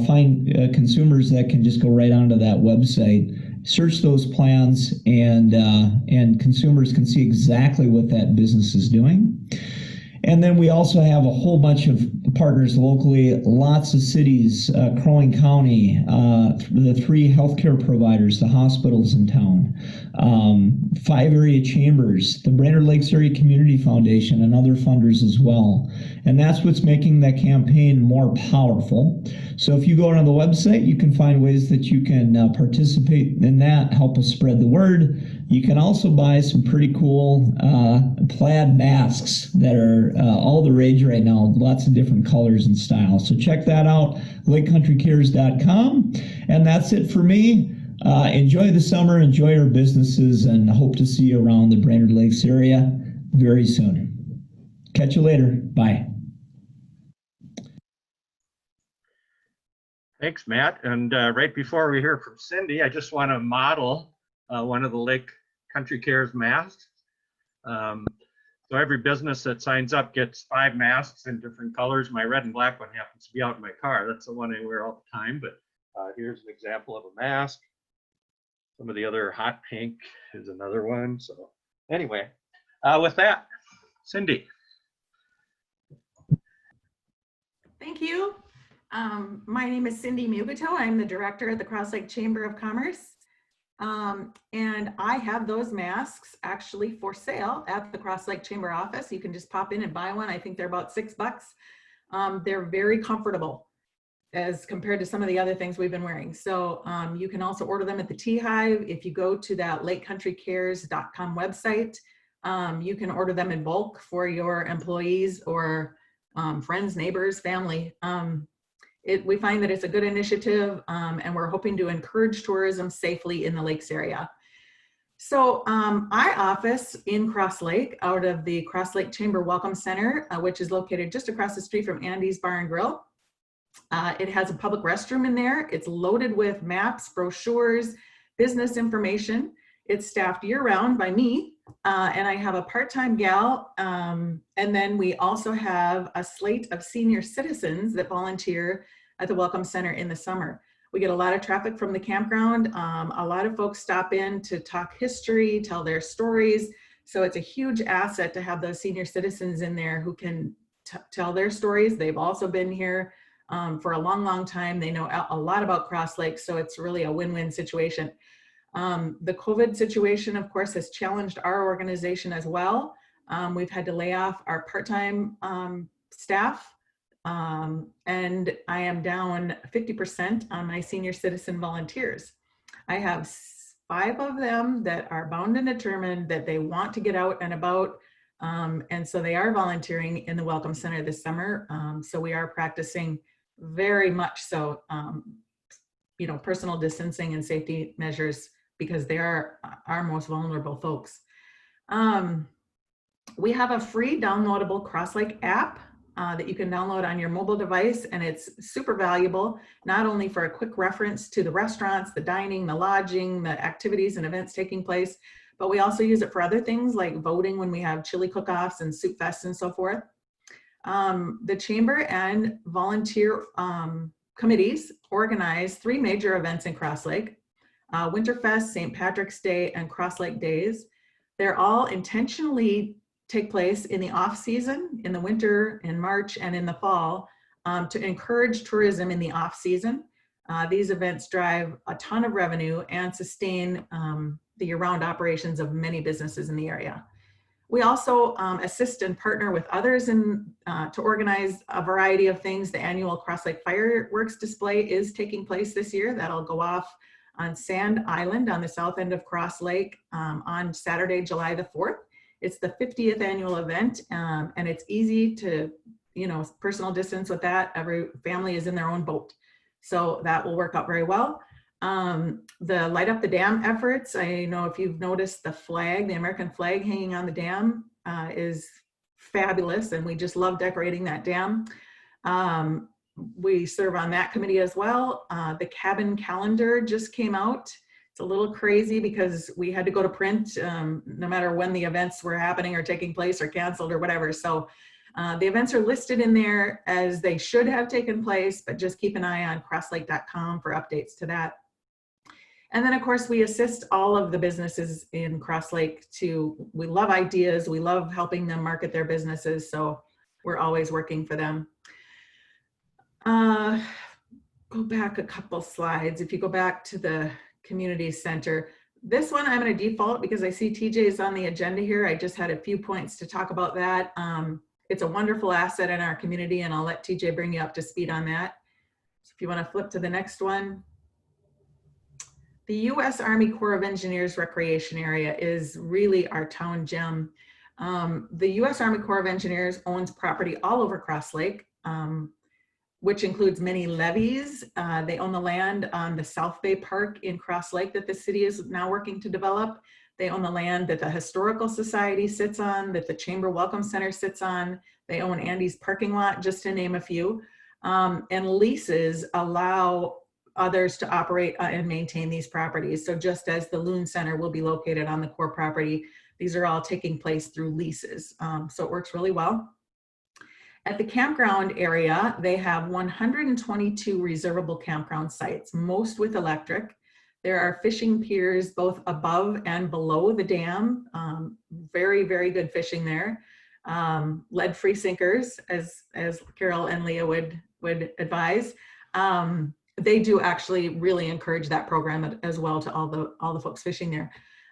find consumers that can just go right onto that website, search those plans, and consumers can see exactly what that business is doing. And then we also have a whole bunch of partners locally, lots of cities, Crow Wing County, the 3 healthcare providers, the hospitals in town, 5 area chambers, the Brainerd Lakes Area Community Foundation, and other funders as well. And that's what's making that campaign more powerful. So if you go on the website, you can find ways that you can participate in that, help us spread the word. You can also buy some pretty cool plaid masks that are all the rage right now, lots of different colors and styles. So check that out, lakecountrycares.com. And that's it for me. Enjoy the summer, enjoy our businesses, and hope to see you around the Brainerd Lakes area very soon. Catch you later. Bye. Thanks, Matt. And right before we hear from Cindy, I just want to model one of the Lake Country Cares masks. So every business that signs up gets 5 masks in different colors. My red and black one happens to be out in my car. That's the one I wear all the time, but here's an example of a mask. Some of the other hot pink is another one. So anyway, with that, Cindy. Thank you. My name is Cindy Mugato. I'm the director at the Crosslake Chamber of Commerce. And I have those masks actually for sale at the Crosslake Chamber office. You can just pop in and buy one. I think they're about $6. They're very comfortable as compared to some of the other things we've been wearing. So you can also order them at the Tea Hive. If you go to that lakecountrycares.com website, you can order them in bulk for your employees or friends, neighbors, family. We find that it's a good initiative, and we're hoping to encourage tourism safely in the lakes area. So our office in Crosslake, out of the Crosslake Chamber Welcome Center, which is located just across the street from Andy's Bar and Grill. It has a public restroom in there. It's loaded with maps, brochures, business information. It's staffed year-round by me, and I have a part-time gal, and then we also have a slate of senior citizens that volunteer at the Welcome Center in the summer. We get a lot of traffic from the campground. A lot of folks stop in to talk history, tell their stories. So it's a huge asset to have those senior citizens in there who can tell their stories. They've also been here for a long, long time. They know a lot about Crosslake, so it's really a win-win situation. The COVID situation, of course, has challenged our organization as well. We've had to lay off our part-time staff, and I am down 50% on my senior citizen volunteers. I have 5 of them that are bound and determined that they want to get out and about, and so they are volunteering in the Welcome Center this summer. So we are practicing very much so, you know, personal distancing and safety measures, because they are our most vulnerable folks. We have a free downloadable Crosslake app that you can download on your mobile device, and it's super valuable, not only for a quick reference to the restaurants, the dining, the lodging, the activities and events taking place, but we also use it for other things like voting when we have chili cook-offs and soup fests and so forth. The Chamber and volunteer committees organize 3 major events in Crosslake: Winterfest, St. Patrick's Day, and Crosslake Days. They're all intentionally take place in the off season, in the winter, in March, and in the fall, to encourage tourism in the off season. These events drive a ton of revenue and sustain the year-round operations of many businesses in the area. We also assist and partner with others to organize a variety of things. The annual Crosslake Fireworks display is taking place this year. That'll go off on Sand Island on the south end of Crosslake on Saturday, July the 4th. It's the 50th annual event, and it's easy to, you know, personal distance with that. Every family is in their own boat. So that will work out very well. The Light Up the Dam efforts, I know if you've noticed the flag, the American flag hanging on the dam is fabulous, and we just love decorating that dam. We serve on that committee as well. The cabin calendar just came out. It's a little crazy because we had to go to print no matter when the events were happening or taking place or canceled or whatever. So the events are listed in there as they should have taken place, but just keep an eye on crosslake.com for updates to that. And then of course we assist all of the businesses in Crosslake we love ideas, we love helping them market their businesses, so we're always working for them. Go back a couple slides. If you go back to the community center, this one I'm going to default because I see TJ is on the agenda here. I just had a few points to talk about that. It's a wonderful asset in our community, and I'll let TJ bring you up to speed on that. So if you want to flip to the next one. The U.S. Army Corps of Engineers Recreation Area is really our town gem. The U.S. Army Corps of Engineers owns property all over Crosslake, which includes many levees. They own the land on the South Bay Park in Crosslake that the city is now working to develop. They own the land that the Historical Society sits on, that the Chamber Welcome Center sits on. They own Andy's parking lot, just to name a few. And leases allow others to operate and maintain these properties. So just as the LOON Center will be located on the core property, these are all taking place through leases. So it works really well. At the campground area, they have 122 reservable campground sites, most with electric. There are fishing piers both above and below the dam. Very, very good fishing there. Lead-free sinkers, as Carol and Leah would advise. they do actually really encourage that program as well to all the folks fishing there.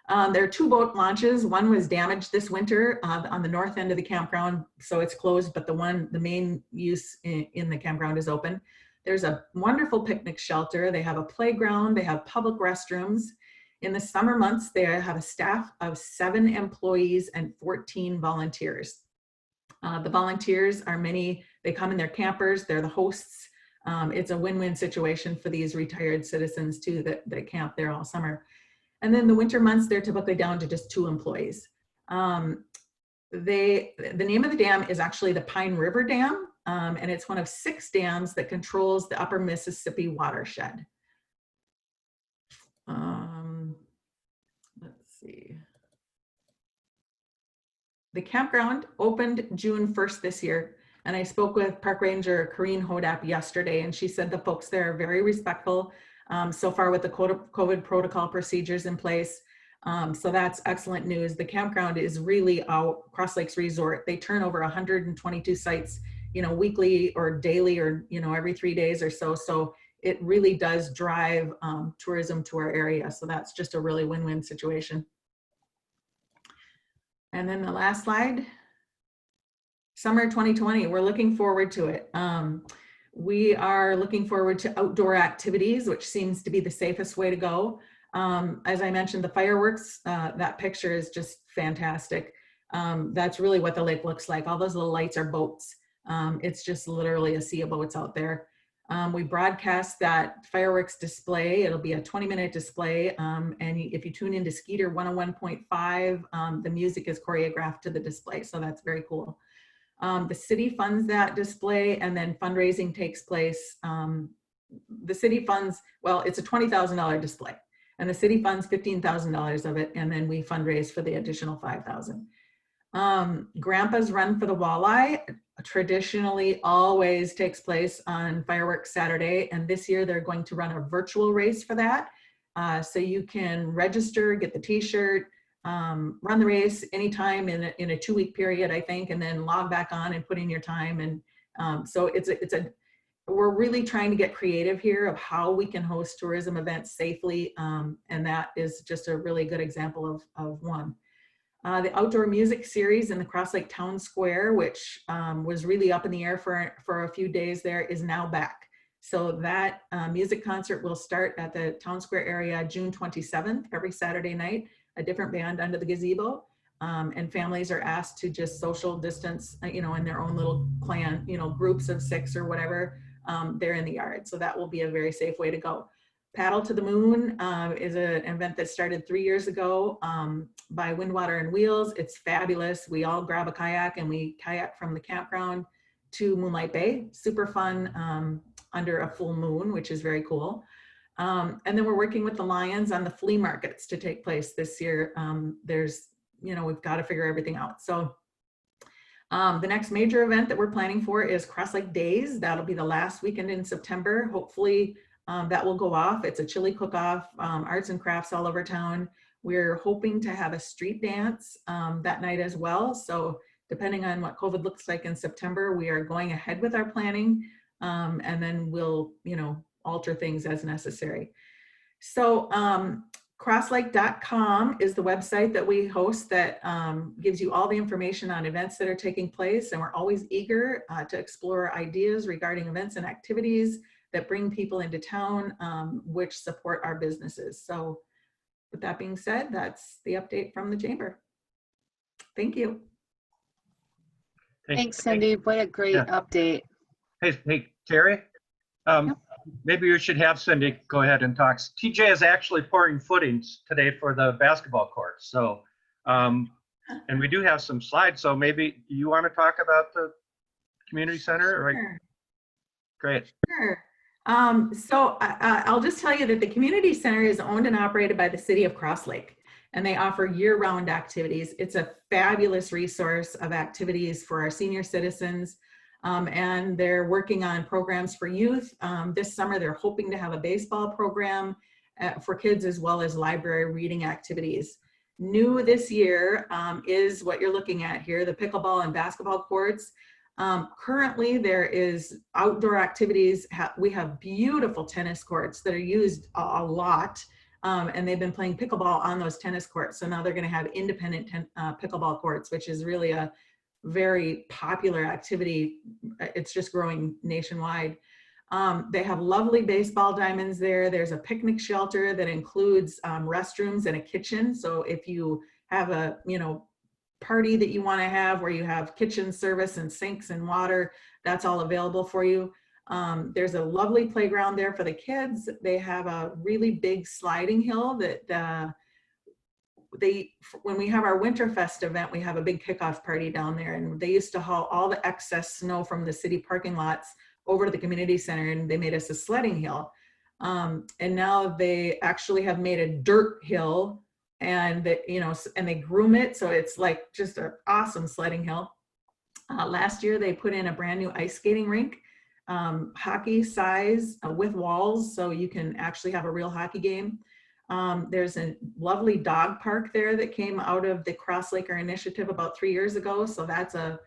There are 2 boat launches. One was damaged this winter on the north end of the campground, so it's closed, but the main use in the campground is open. There's a wonderful picnic shelter. They have a playground. They have public restrooms. In the summer months, they have a staff of 7 employees and 14 volunteers. The volunteers are they come in their campers, they're the hosts. It's a win-win situation for these retired citizens too that camp there all summer. And then the winter months, they're typically down to just 2 employees. The name of the dam is actually the Pine River Dam, and it's one of 6 dams that controls the upper Mississippi watershed. Let's see. The campground opened June 1st this year, and I spoke with Park Ranger Corrine Hodap yesterday, and she said the folks there are very respectful so far with the COVID protocol procedures in place. So that's excellent news. The campground is really a Crosslake's resort. They turn over 122 sites, weekly or daily or, every 3 days or so. So it really does drive tourism to our area. So that's just a really win-win situation. And then the last slide, summer 2020, we're looking forward to it. We are looking forward to outdoor activities, which seems to be the safest way to go. As I mentioned, the fireworks, that picture is just fantastic. That's really what the lake looks like. All those little lights are boats. It's just literally a sea of boats out there. We broadcast that fireworks display. It'll be a 20-minute display. And if you tune into Skeeter 101.5, the music is choreographed to the display. So that's very cool. The city funds that display, and then fundraising takes place. The city funds, well, it's a $20,000 display, and the city funds $15,000 of it, and then we fundraise for the additional $5,000. Grandpa's Run for the Walleye traditionally always takes place on Fireworks Saturday, and this year they're going to run a virtual race for that. So you can register, get the t-shirt, run the race anytime in a 2-week period, I think, and then log back on and put in your time. And so we're really trying to get creative here of how we can host tourism events safely. And that is just a really good example of one. The outdoor music series in the Crosslake Town Square, which was really up in the air for a few days there, is now back. So that music concert will start at the Town Square area June 27th, every Saturday night. A different band under the gazebo, and families are asked to just social distance, in their own little clan, groups of 6 or whatever, they're in the yard. So that will be a very safe way to go. Paddle to the Moon is an event that started 3 years ago by Windwater and Wheels. It's fabulous. We all grab a kayak and we kayak from the campground to Moonlight Bay. Super fun under a full moon, which is very cool. And then we're working with the Lions on the flea markets to take place this year. We've got to figure everything out. So the next major event that we're planning for is Crosslake Days. That'll be the last weekend in September. Hopefully that will go off. It's a chili cook-off, arts and crafts all over town. We're hoping to have a street dance that night as well. So depending on what COVID looks like in September, we are going ahead with our planning, and then we'll, alter things as necessary. So crosslake.com is the website that we host that gives you all the information on events that are taking place. And we're always eager to explore ideas regarding events and activities that bring people into town, which support our businesses. So with that being said, that's the update from the Chamber. Thank you. Thanks, Cindy. What a great update. Hey, Terry. Maybe you should have Cindy go ahead and talk. TJ is actually pouring footings today for the basketball court. So, and we do have some slides. So maybe you want to talk about the community center? Or Sure. Great. Sure. So I'll just tell you that the community center is owned and operated by the city of Crosslake, and they offer year-round activities. It's a fabulous resource of activities for our senior citizens. And they're working on programs for youth. This summer, they're hoping to have a baseball program for kids, as well as library reading activities. New this year is what you're looking at here, the pickleball and basketball courts. Currently, there is outdoor activities. We have beautiful tennis courts that are used a lot, and they've been playing pickleball on those tennis courts. So now they're going to have independent pickleball courts, which is really a very popular activity. It's just growing nationwide. They have lovely baseball diamonds there. There's a picnic shelter that includes restrooms and a kitchen. So if you have a, party that you want to have where you have kitchen service and sinks and water, that's all available for you. There's a lovely playground there for the kids. They have a really big sliding hill that when we have our Winterfest event, we have a big kickoff party down there, and they used to haul all the excess snow from the city parking lots over to the community center, and they made us a sledding hill. And now they actually have made a dirt hill, and and they groom it, so it's like just an awesome sledding hill. Last year they put in a brand new ice skating rink, hockey size with walls, so you can actually have a real hockey game. There's a lovely dog park there that came out of the Crosslake initiative about 3 years ago, so that's a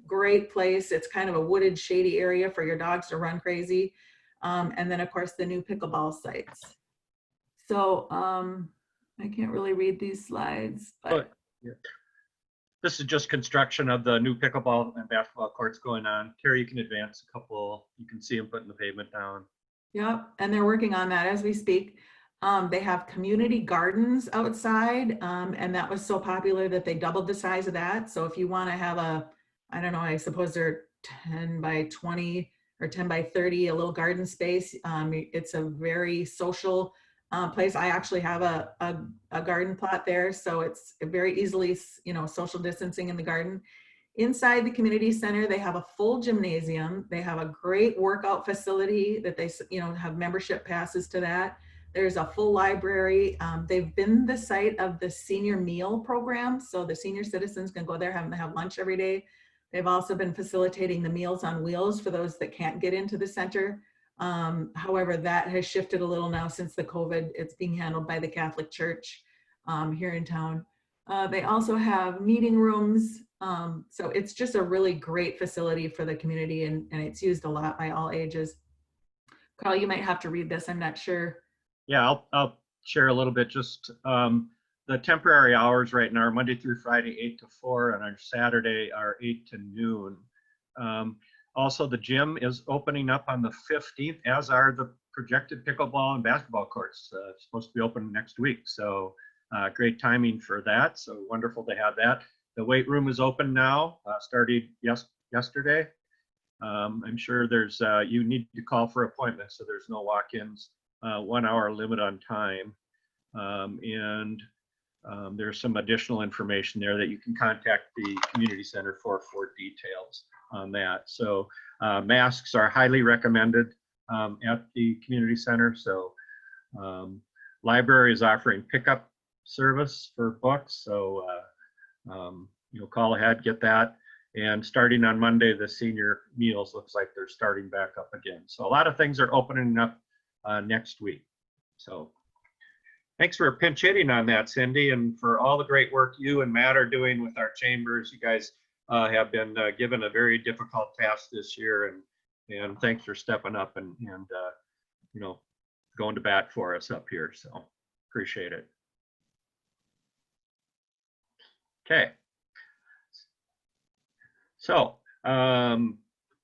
great place. It's kind of a wooded, shady area for your dogs to run crazy. And then of course the new pickleball sites. So I can't really read these slides, but yeah. This is just construction of the new pickleball and basketball courts going on. Terry, you can advance a couple. You can see them putting the pavement down. Yep, and they're working on that as we speak. They have community gardens outside, and that was so popular that they doubled the size of that. So if you want to have I don't know, I suppose they're 10 by 20 or 10 by 30, a little garden space. It's a very social place. I actually have a garden plot there, so it's very easily, social distancing in the garden. Inside the community center, they have a full gymnasium. They have a great workout facility that they, have membership passes to that. There's a full library. They've been the site of the senior meal program, so the senior citizens can go there and have lunch every day. They've also been facilitating the Meals on Wheels for those that can't get into the center. However, that has shifted a little now since the COVID. It's being handled by the Catholic Church here in town. They also have meeting rooms. So it's just a really great facility for the community, and it's used a lot by all ages. Carl, you might have to read this, I'm not sure. Yeah, I'll share a little bit. Just the temporary hours right now are Monday through Friday, 8 to 4, and on Saturday are 8 to noon. Also, the gym is opening up on the 15th, as are the projected pickleball and basketball courts. It's supposed to be open next week, so great timing for that. So wonderful to have that. The weight room is open now, started yesterday. I'm sure there's you need to call for appointments, so there's no walk-ins. 1 hour limit on time, and there's some additional information there that you can contact the community center for details on that. So masks are highly recommended at the community center. So library is offering pickup service for books, so call ahead, get that. And starting on Monday, the senior meals looks like they're starting back up again. So a lot of things are opening up next week. So thanks for pinch hitting on that, Cindy, and for all the great work you and Matt are doing with our chambers. You guys have been given a very difficult task this year, and thanks for stepping up and going to bat for us up here. So appreciate it. Okay. So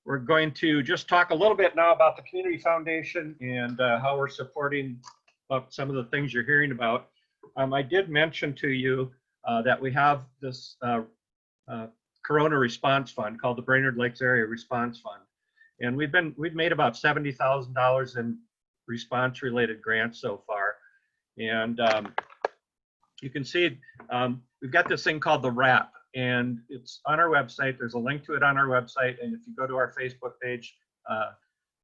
we're going to just talk a little bit now about the Community Foundation and how we're supporting some of the things you're hearing about. I did mention to you that we have this Corona Response Fund called the Brainerd Lakes Area Response Fund, and we've made about $70,000 in response-related grants so far. And you can see we've got this thing called the WRAP. And it's on our website. There's a link to it on our website. And if you go to our Facebook page,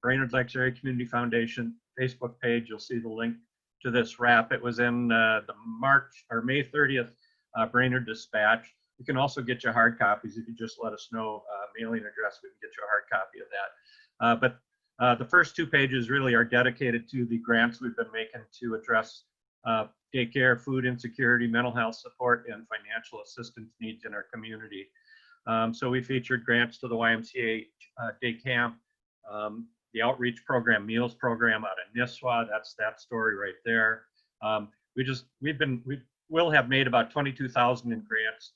Brainerd Lakes Area Community Foundation Facebook page, you'll see the link to this WRAP. It was in the May 30th Brainerd Dispatch. You can also get your hard copies if you just let us know mailing address. We can get you a hard copy of that. But the first two pages really are dedicated to the grants we've been making to address daycare, food insecurity, mental health support, and financial assistance needs in our community. So we featured grants to the YMCA day camp, the outreach program, meals program out of Nisswa. That's that story right there. We will have made about 22,000 in grants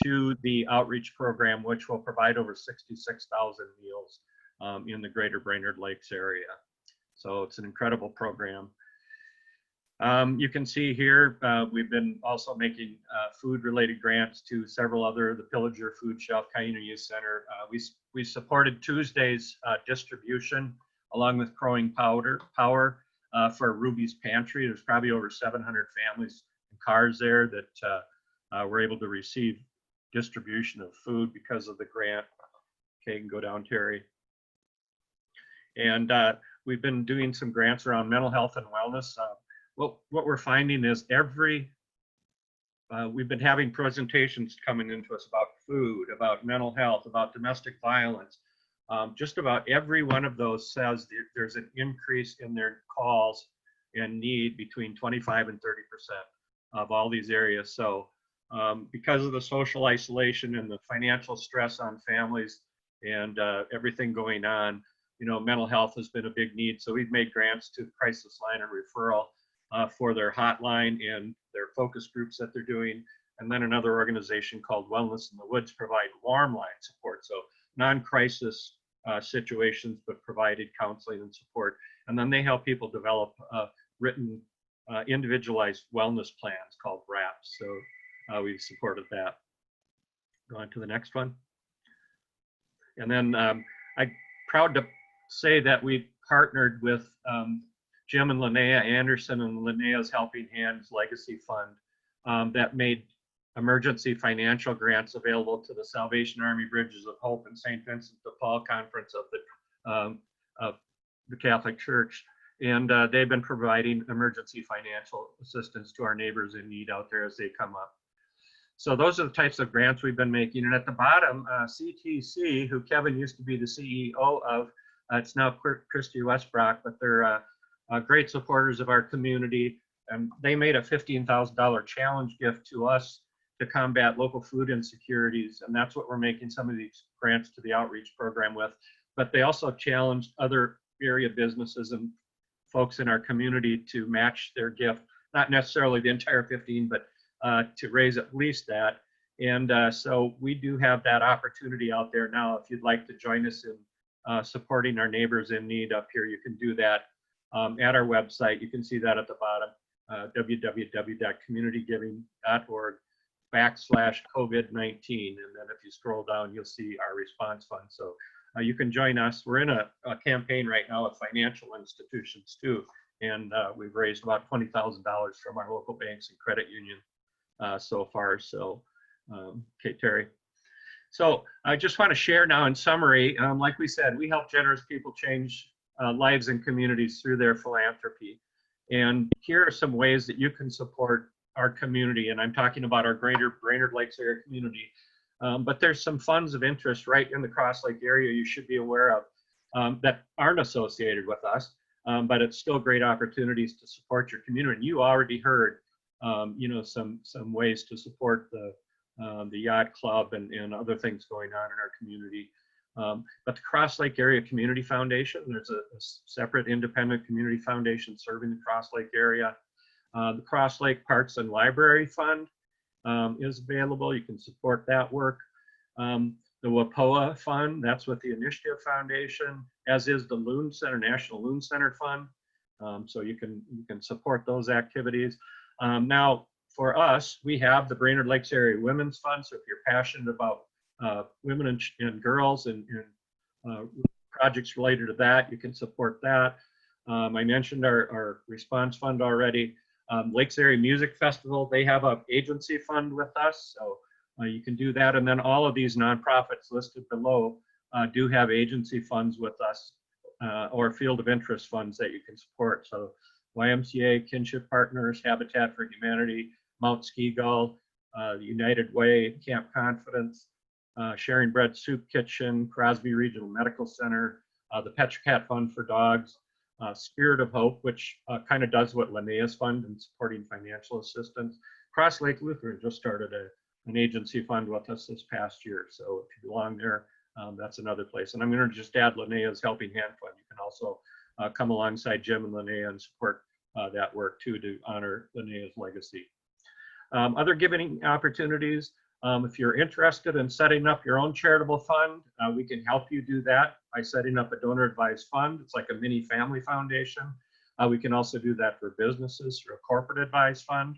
to the outreach program, which will provide over 66,000 meals in the greater Brainerd Lakes area. So it's an incredible program. You can see here, we've been also making food-related grants to several other, the Pillager Food Shelf, Cuyuna Youth Center. We supported Tuesday's distribution along with Crowing Power for Ruby's Pantry. There's probably over 700 families and cars there that were able to receive distribution of food because of the grant. Okay, you can go down, Terry. And we've been doing some grants around mental health and wellness. What we're finding is we've been having presentations coming into us about food, about mental health, about domestic violence. Just about every one of those says there's an increase in their calls and need between 25 and 30% of all these areas. So because of the social isolation and the financial stress on families and everything going on, you know, mental health has been a big need. So we've made grants to the crisis line and referral for their hotline and their focus groups that they're doing. And then another organization called Wellness in the Woods provide warm line support. So non-crisis situations, but provided counseling and support. And then they help people develop written individualized wellness plans called WRAPs. So we've supported that. Go on to the next one. And then I'm proud to say that we partnered with Jim and Linnea Anderson and Linnea's Helping Hands Legacy Fund that made emergency financial grants available to the Salvation Army Bridges of Hope and St. Vincent de Paul Conference of the Catholic Church. And they've been providing emergency financial assistance to our neighbors in need out there as they come up. So those are the types of grants we've been making. And at the bottom, CTC, who Kevin used to be the CEO of, it's now Christy Westbrock, but they're great supporters of our community. And they made a $15,000 challenge gift to us to combat local food insecurities. And that's what we're making some of these grants to the outreach program with. But they also challenged other area businesses and folks in our community to match their gift, not necessarily the entire 15, but to raise at least that. And so we do have that opportunity out there now. If you'd like to join us in supporting our neighbors in need up here, you can do that at our website. You can see that at the bottom, www.communitygiving.org/COVID-19. And then if you scroll down, you'll see our response fund. So you can join us. We're in a campaign right now with financial institutions too. And we've raised about $20,000 from our local banks and credit union so far. So, okay, Terry. So I just want to share now in summary, like we said, we help generous people change lives and communities through their philanthropy. And here are some ways that you can support our community. And I'm talking about our greater Brainerd Lakes area community. But there's some funds of interest right in the Crosslake area you should be aware of that aren't associated with us, but it's still great opportunities to support your community. And you already heard, you know, some ways to support the Yacht Club and other things going on in our community. But the Crosslake Area Community Foundation, there's a separate independent community foundation serving the Crosslake area. The Crosslake Parks and Library Fund is available. You can support that work. The WAPOA Fund, that's with the Initiative Foundation, as is the LOON Center, National LOON Center Fund. So you can support those activities. Now, for us, we have the Brainerd Lakes Area Women's Fund. So if you're passionate about women and girls and projects related to that, you can support that. I mentioned our response fund already. Lakes Area Music Festival, they have an agency fund with us, so you can do that. And then all of these nonprofits listed below do have agency funds with us or field of interest funds that you can support. So YMCA, Kinship Partners, Habitat for Humanity, Mount Ski Gull, the United Way, Camp Confidence, Sharing Bread Soup Kitchen, Crosby Regional Medical Center, the Petrocat Fund for Dogs, Spirit of Hope, which kind of does what Linnea's fund in supporting financial assistance. Crosslake Lutheran just started an agency fund with us this past year. So if you belong there, that's another place. And I'm going to just add Linnea's Helping Hand Fund. You can also come alongside Jim and Linnea and support that work too, to honor Linnea's legacy. Other giving opportunities, if you're interested in setting up your own charitable fund, we can help you do that by setting up a donor advised fund. It's like a mini family foundation. We can also do that for businesses through a corporate advised fund.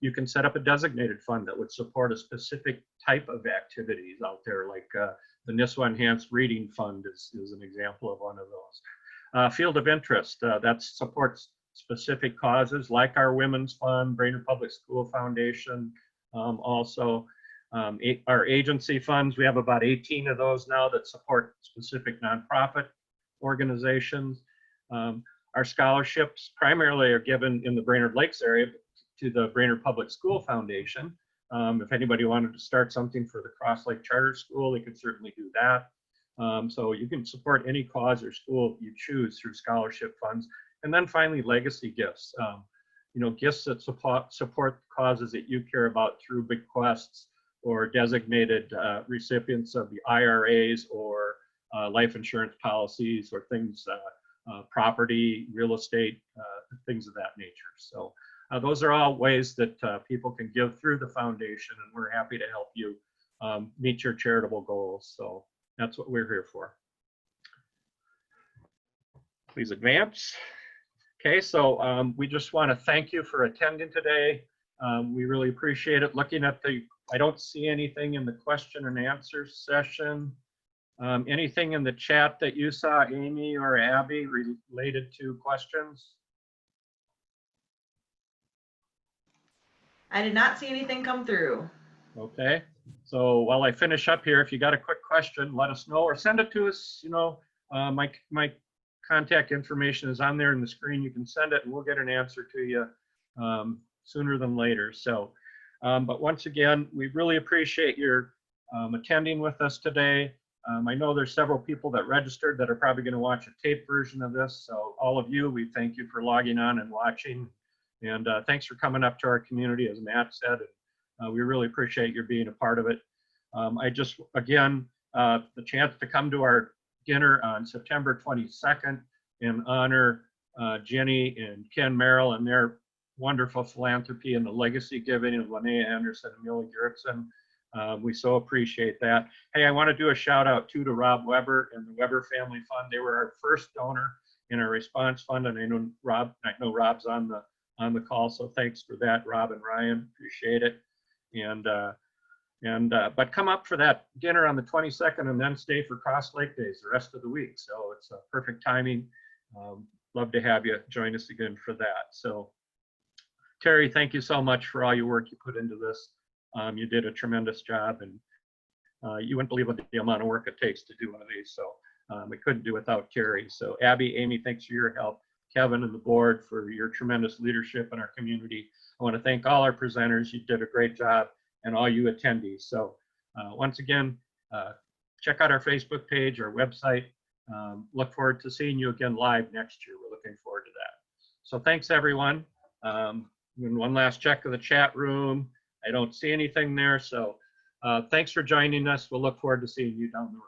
You can set up a designated fund that would support a specific type of activities out there, like the NISWA Enhanced Reading Fund is an example of one of those. Field of interest, that supports specific causes like our Women's Fund, Brainerd Public School Foundation. Also, our agency funds, we have about 18 of those now that support specific nonprofit organizations. Our scholarships primarily are given in the Brainerd Lakes area to the Brainerd Public School Foundation. If anybody wanted to start something for the Crosslake Charter School, they could certainly do that. So you can support any cause or school you choose through scholarship funds. And then finally, legacy gifts. You know, gifts that support causes that you care about through bequests or designated recipients of the IRAs or life insurance policies or things, property, real estate, things of that nature. So those are all ways that people can give through the foundation, and we're happy to help you meet your charitable goals. So that's what we're here for. Please advance. Okay, so we just want to thank you for attending today. We really appreciate it. Looking at I don't see anything in the question and answer session. Anything in the chat that you saw, Amy or Abby, related to questions? I did not see anything come through. Okay, so while I finish up here, if you got a quick question, let us know or send it to us. You know, my contact information is on there in the screen. You can send it and we'll get an answer to you sooner than later. So, but once again, we really appreciate your attending with us today. I know there's several people that registered that are probably going to watch a tape version of this. So all of you, we thank you for logging on and watching. And thanks for coming up to our community, as Matt said. We really appreciate your being a part of it. I just, again, the chance to come to our dinner on September 22nd and honor Jenny and Ken Merrill and their wonderful philanthropy and the legacy giving of Linnea Anderson and Millie Gerritsen. We so appreciate that. Hey, I want to do a shout out too to Rob Weber and the Weber Family Fund. They were our first donor in our response fund, and I know Rob's on the call, so thanks for that, Rob and Ryan. Appreciate it. But come up for that dinner on the 22nd and then stay for Crosslake Days the rest of the week. So it's a perfect timing. Love to have you join us again for that. So Terry, thank you so much for all your work you put into this. You did a tremendous job, and you wouldn't believe the amount of work it takes to do one of these. So we couldn't do without Terry. So Abby, Amy, thanks for your help. Kevin and the board for your tremendous leadership in our community. I want to thank all our presenters. You did a great job, and all you attendees. So once again, check out our Facebook page, our website. Look forward to seeing you again live next year. We're looking forward to that. So thanks, everyone. And one last check of the chat room. I don't see anything there. So thanks for joining us. We'll look forward to seeing you down the road.